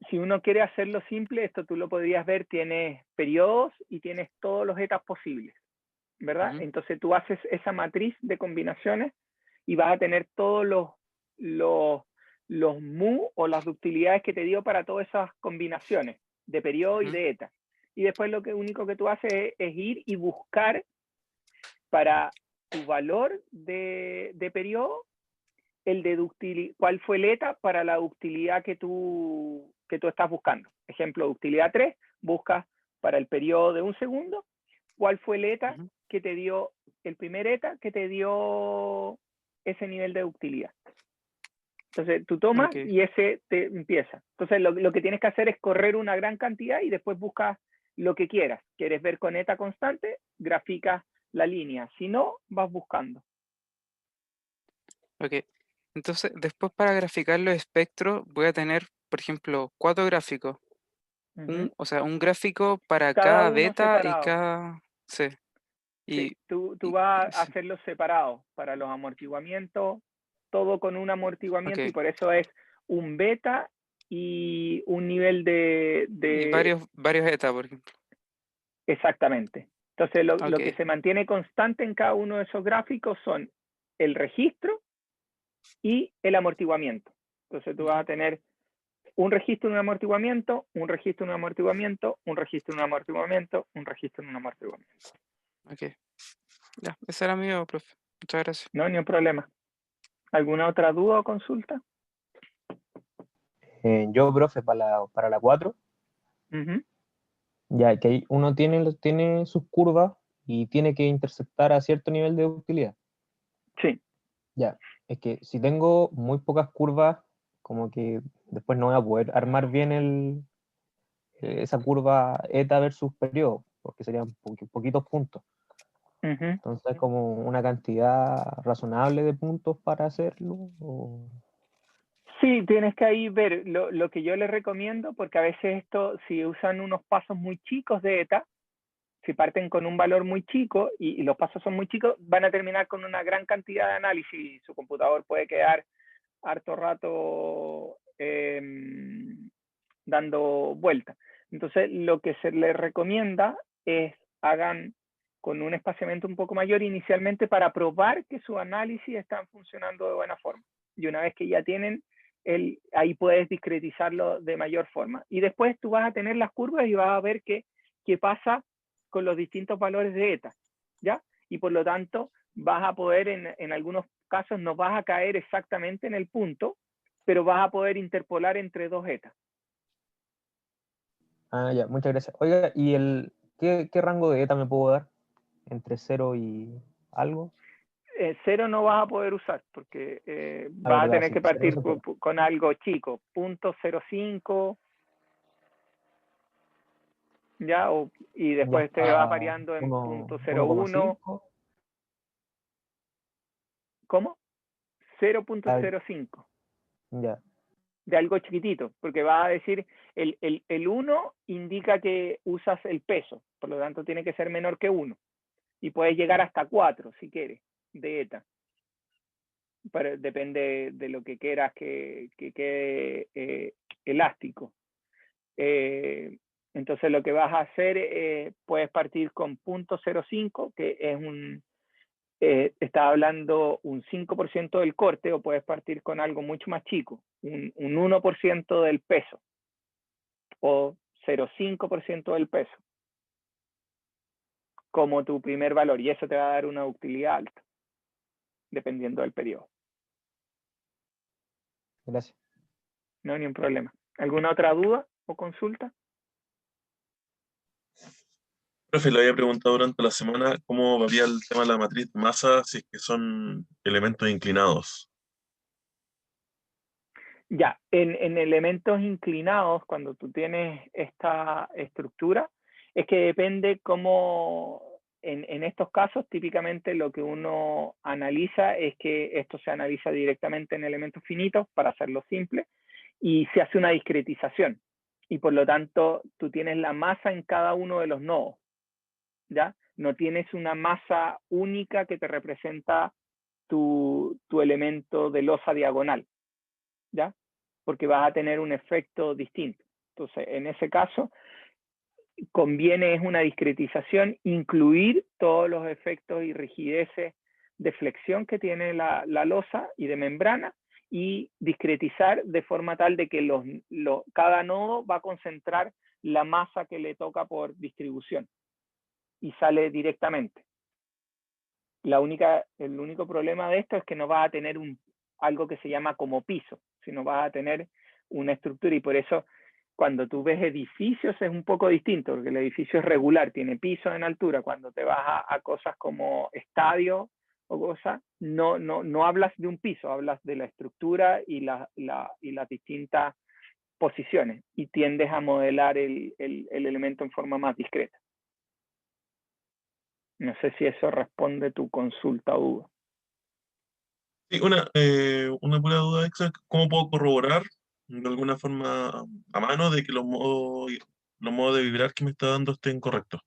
si uno quiere hacerlo simple, esto tú lo podrías ver, tienes periodos y tienes todos los etas posibles, ¿verdad? Ujú, Entonces tú haces esa matriz de combinaciones y vas a tener todos los, los mu o las ductilidades que te dio para todas esas combinaciones de periodo y ujú, de eta. Y después lo único que tú haces es ir y buscar para tu valor de periodo el de ductilidad, cuál fue el eta para la ductilidad que tú estás buscando. Ejemplo, ductilidad 3, buscas para el periodo de un segundo, cuál fue el eta ujú. que te dio, el primer eta que te dio ese nivel de ductilidad. Entonces tú tomas Ok, y ese te empieza. Entonces lo que tienes que hacer es correr una gran cantidad y después buscas lo que quieras. ¿Quieres ver con eta constante? Graficas la línea. Si no, vas buscando. ok. Entonces, después para graficar los espectros voy a tener, por ejemplo, 4 gráficos. Uh -huh. O sea, un gráfico para Cada cada uno beta y separado. cada. Sí. Sí, Y, tú y- vas a sí, hacerlos separados para los amortiguamientos, todo con un amortiguamiento, y ok. por eso es un beta y un nivel Y varios eta, por ejemplo. exactamente. Entonces, lo que Ok. se mantiene constante en cada uno de esos gráficos son el registro y el amortiguamiento. Entonces, tú vas Ujú, a tener un registro en un amortiguamiento, un registro en un amortiguamiento, un registro en un amortiguamiento, un registro en un amortiguamiento. ok. Ya, ese era mío, profe. Muchas gracias. No, ni un problema. ¿Alguna otra duda o consulta? Yo, profe, para la 4 Uh-huh. ya que ahí uno tiene sus curvas y tiene que interceptar a cierto nivel de utilidad. Sí. Ya, es que si tengo muy pocas curvas, como que después no voy a poder armar bien esa curva eta versus periodo, porque serían poquitos puntos. Uh-huh. Entonces, como una cantidad razonable de puntos para hacerlo. Sí, tienes que ahí ver lo que yo les recomiendo, porque a veces esto, si usan unos pasos muy chicos de ETA, si parten con un valor muy chico y los pasos son muy chicos, van a terminar con una gran cantidad de análisis y su computador puede quedar harto rato dando vuelta. Entonces, lo que se les recomienda es hagan con un espaciamiento un poco mayor inicialmente para probar que sus análisis están funcionando de buena forma. Y una vez que ya tienen, ahí puedes discretizarlo de mayor forma. Y después tú vas a tener las curvas y vas a ver qué pasa con los distintos valores de eta, ¿ya? Y por lo tanto, vas a poder, en algunos casos, no vas a caer exactamente en el punto, pero vas a poder interpolar entre dos etas. Ah, ya, muchas gracias. Oiga, ¿y qué rango de eta me puedo dar? ¿Entre 0 y algo? 0 no vas a poder usar, porque vas a verdad, tener sí, que partir eso fue. con algo chico, 0.05, ¿ya? Y después te va variando en 0.01. 1,5. ¿Cómo? 0.05. Ya, De algo chiquitito, porque va a decir, el 1 indica que usas el peso, por lo tanto tiene que ser menor que 1. Y puedes llegar hasta 4 si quieres, de eta. Pero depende de lo que quieras que quede elástico. Entonces lo que vas a hacer, puedes partir con 0.05, que es está hablando un 5% del corte, o puedes partir con algo mucho más chico, un 1% del peso, o 0.5% del peso, como tu primer valor, y eso te va a dar una utilidad alta, dependiendo del periodo. gracias. No hay ningún problema. ¿Alguna otra duda o consulta? Profe, le había preguntado durante la semana cómo varía el tema de la matriz de masa si es que son elementos inclinados. Ya, en elementos inclinados, cuando tú tienes esta estructura, es que depende cómo, en estos casos, típicamente lo que uno analiza es que esto se analiza directamente en elementos finitos, para hacerlo simple, y se hace una discretización. Y por lo tanto, tú tienes la masa en cada uno de los nodos, ¿ya? No tienes una masa única que te representa tu elemento de losa diagonal, ¿ya? Porque vas a tener un efecto distinto. Entonces, en ese caso, conviene es una discretización, incluir todos los efectos y rigideces de flexión que tiene la losa y de membrana, y discretizar de forma tal de que cada nodo va a concentrar la masa que le toca por distribución y sale directamente. El único problema de esto es que no vas a tener algo que se llama como piso, sino vas a tener una estructura, y por eso cuando tú ves edificios es un poco distinto, porque el edificio es regular, tiene piso en altura. Cuando te vas a cosas como estadio o cosas, no hablas de un piso, hablas de la estructura y las distintas posiciones, y tiendes a modelar el elemento en forma más discreta. No sé si eso responde tu consulta o duda. Sí, una pura duda extra, ¿cómo puedo corroborar de alguna forma a mano de que los modos de vibrar que me está dando estén correctos?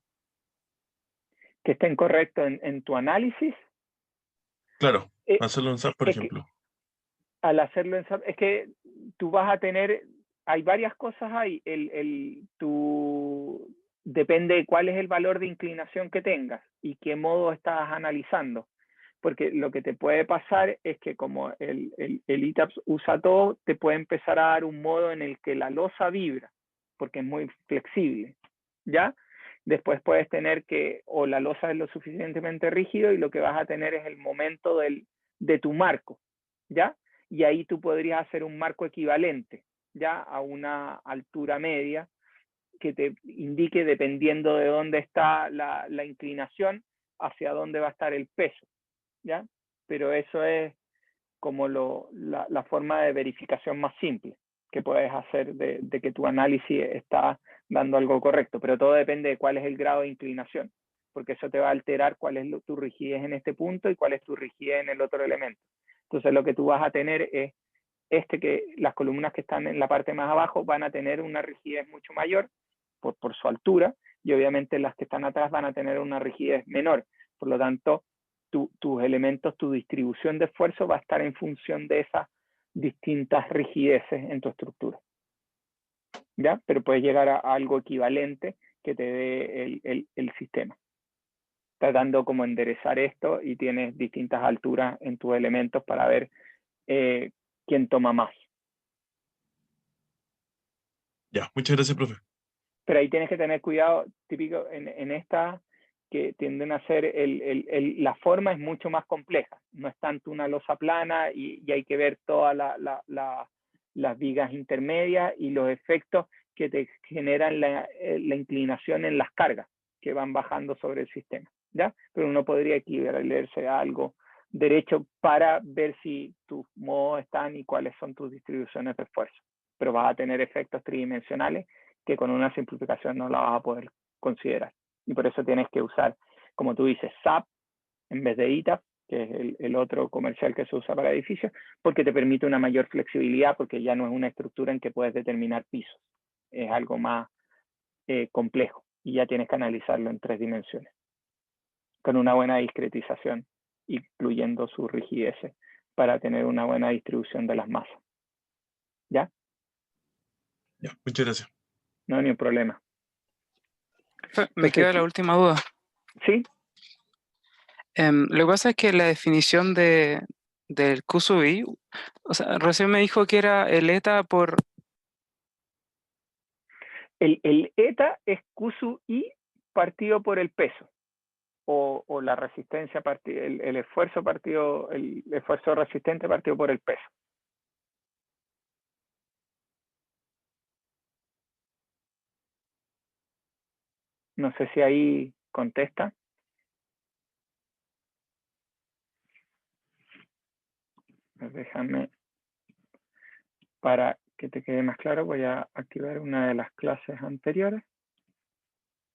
Que estén correctos en tu análisis. Claro, hacerlo en SAP, por ejemplo. Al hacerlo en SAP, es que tú vas a tener, hay varias cosas ahí. Depende de cuál es el valor de inclinación que tengas y qué modo estás analizando. Porque lo que te puede pasar es que como el ETABS usa todo, te puede empezar a dar un modo en el que la losa vibra, porque es muy flexible, ¿ya? Después puedes tener que, o la losa es lo suficientemente rígido, y lo que vas a tener es el momento de tu marco, ¿ya? Y ahí tú podrías hacer un marco equivalente, ¿ya? A una altura media, que te indique, dependiendo de dónde está la inclinación, hacia dónde va a estar el peso, ¿ya? Pero eso es como la forma de verificación más simple que puedes hacer de que tu análisis está dando algo correcto, pero todo depende de cuál es el grado de inclinación, porque eso te va a alterar cuál es tu rigidez en este punto y cuál es tu rigidez en el otro elemento. Entonces lo que tú vas a tener es que las columnas que están en la parte más abajo van a tener una rigidez mucho mayor por su altura, y obviamente las que están atrás van a tener una rigidez menor. Por lo tanto, tus elementos, tu distribución de esfuerzo va a estar en función de distintas rigideces en tu estructura. ¿Ya? Pero puedes llegar a algo equivalente que te dé el sistema. Tratando como enderezar esto y tienes distintas alturas en tus elementos para ver quién toma más. Ya, muchas gracias, profe. Pero ahí tienes que tener cuidado, típico en esta, que tienden a ser, la forma es mucho más compleja. No es tanto una losa plana y hay que ver todas las vigas intermedias y los efectos que te generan la inclinación en las cargas que van bajando sobre el sistema, ¿ya? Pero uno podría equivalerse a algo derecho para ver si tus modos están y cuáles son tus distribuciones de esfuerzo. Pero vas a tener efectos tridimensionales que con una simplificación no la vas a poder considerar. Y por eso tienes que usar, como tú dices, SAP en vez de ITAP, que es el otro comercial que se usa para edificios, porque te permite una mayor flexibilidad, porque ya no es una estructura en que puedes determinar pisos. Es algo más complejo y ya tienes que analizarlo en 3 dimensiones, con una buena discretización, incluyendo sus rigideces, para tener una buena distribución de las masas. ¿Ya? Ya, muchas gracias. No hay ningún problema. Me queda la última duda. ¿Sí? Lo que pasa es que la definición del Q sub I, o sea, recién me dijo que era el eta por... El eta es Q sub I partido por el peso, o la resistencia partido, el esfuerzo partido, el esfuerzo resistente partido por el peso. No sé si ahí contesta. Déjame, para que te quede más claro, voy a activar una de las clases anteriores,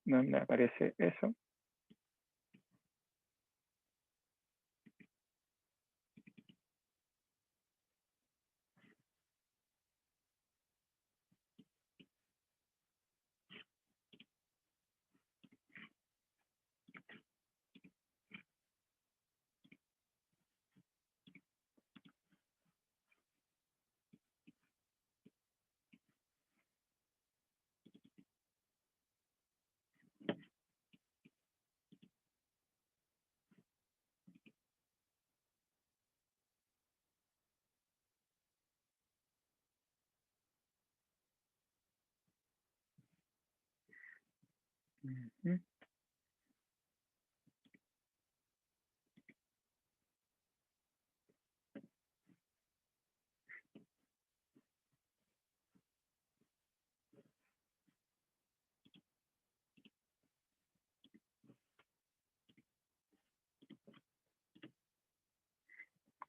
donde aparece eso.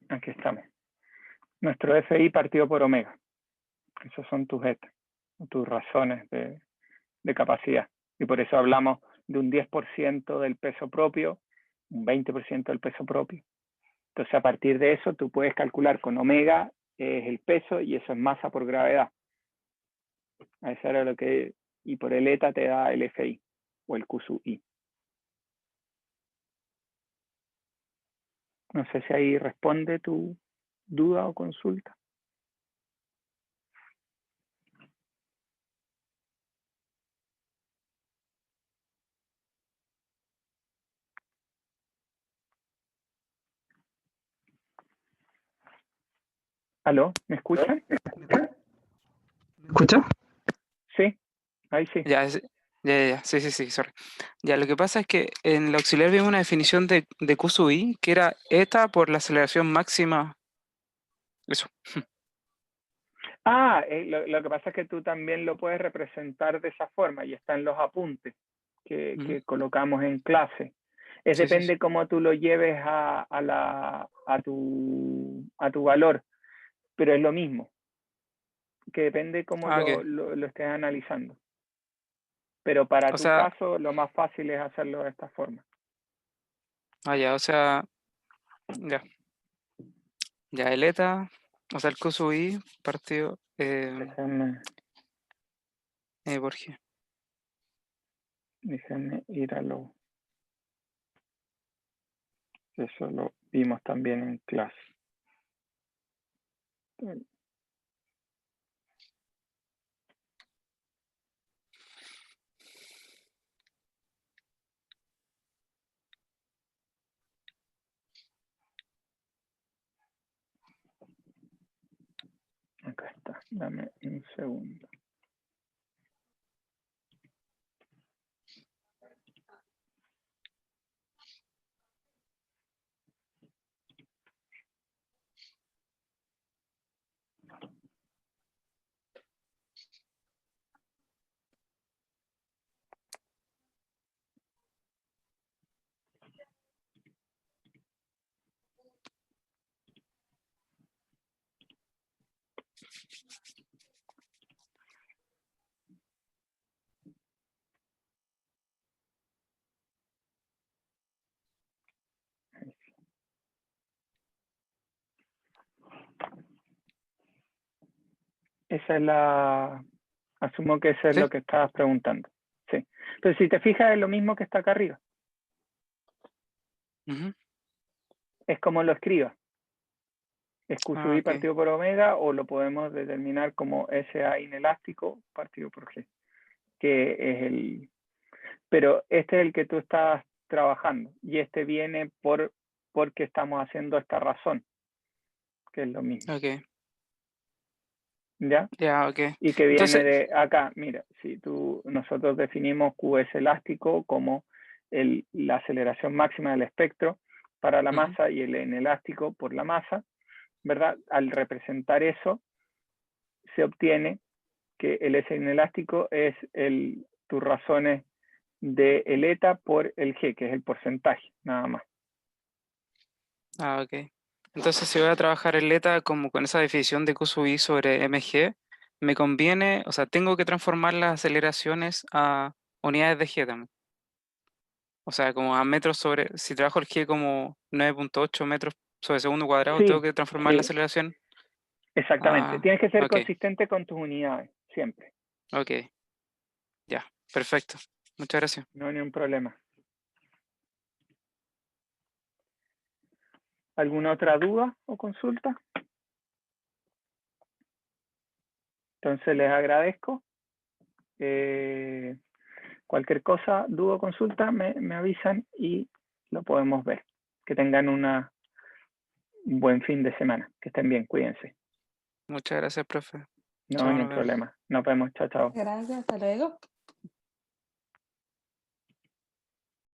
Aquí estamos. Nuestro FI partido por omega. Esos son tus ETA, tus razones de capacidad. Y por eso hablamos de un 10% del peso propio, un 20% del peso propio. Entonces, a partir de eso, tú puedes calcular con omega es el peso y eso es masa por gravedad. A eso era lo que... Y por el eta te da el FI o el Q sub I. No sé si ahí responde tu duda o consulta. ¿Aló? ¿Me escuchan? ¿Me escucha? Sí, ahí sí. Ya, sí, sorry. Ya, lo que pasa es que en el auxiliar vimos una definición de Q sub I, que era eta por la aceleración máxima. Eso. Ah, lo que pasa es que tú también lo puedes representar de esa forma y está en los apuntes que colocamos en clase. Depende cómo tú lo lleves a tu valor, pero es lo mismo, que depende cómo Ok. lo estés analizando. Pero para O tu sea, caso, lo más fácil es hacerlo de esta forma. ya, o sea, ya. Ya, el eta, o sea, el Q sub I partido Déjame por G. ir a lo... Eso lo vimos también en clase. Acá está, dame un segundo. Esa es la... Asumo que eso es ¿Sí? lo que estabas preguntando. Sí. Pero si te fijas, es lo mismo que está acá arriba. Ujú. Es como lo escribas. Es Q sub Ah, I ok. partido por omega, o lo podemos determinar como SA inelástico partido por G, que es el... Pero este es el que tú estás trabajando, y este viene porque estamos haciendo esta razón, que es lo mismo. Ok. ¿Ya? Ya, ok. Y que viene Entonces, de acá. Mira, si nosotros definimos QS elástico como la aceleración máxima del espectro para la ujú, masa y el inelástico por la masa, ¿verdad? Al representar eso, se obtiene que el S inelástico es tus razones de el eta por el G, que es el porcentaje, nada más. ah, ok. Entonces, si voy a trabajar el ETA como con esa definición de Q sub I sobre mg, me conviene, o sea, tengo que transformar las aceleraciones a unidades de G también. O sea, como a metros sobre, si trabajo el G como 9.8 metros sobre segundo cuadrado, tengo Sí, que transformar la sí, aceleración exactamente. a... Tienes que ser Ok, consistente con tus unidades, siempre. ok, ya, perfecto. Muchas gracias. No hay ningún problema. ¿Alguna otra duda o consulta? Entonces les agradezco. Cualquier cosa, duda o consulta, me avisan y lo podemos ver. Que tengan un buen fin de semana. Que estén bien, cuídense. Muchas gracias, profe. No hay Chao, ningún nos vemos. problema. Nos vemos. Chao, chao. Gracias, hasta luego.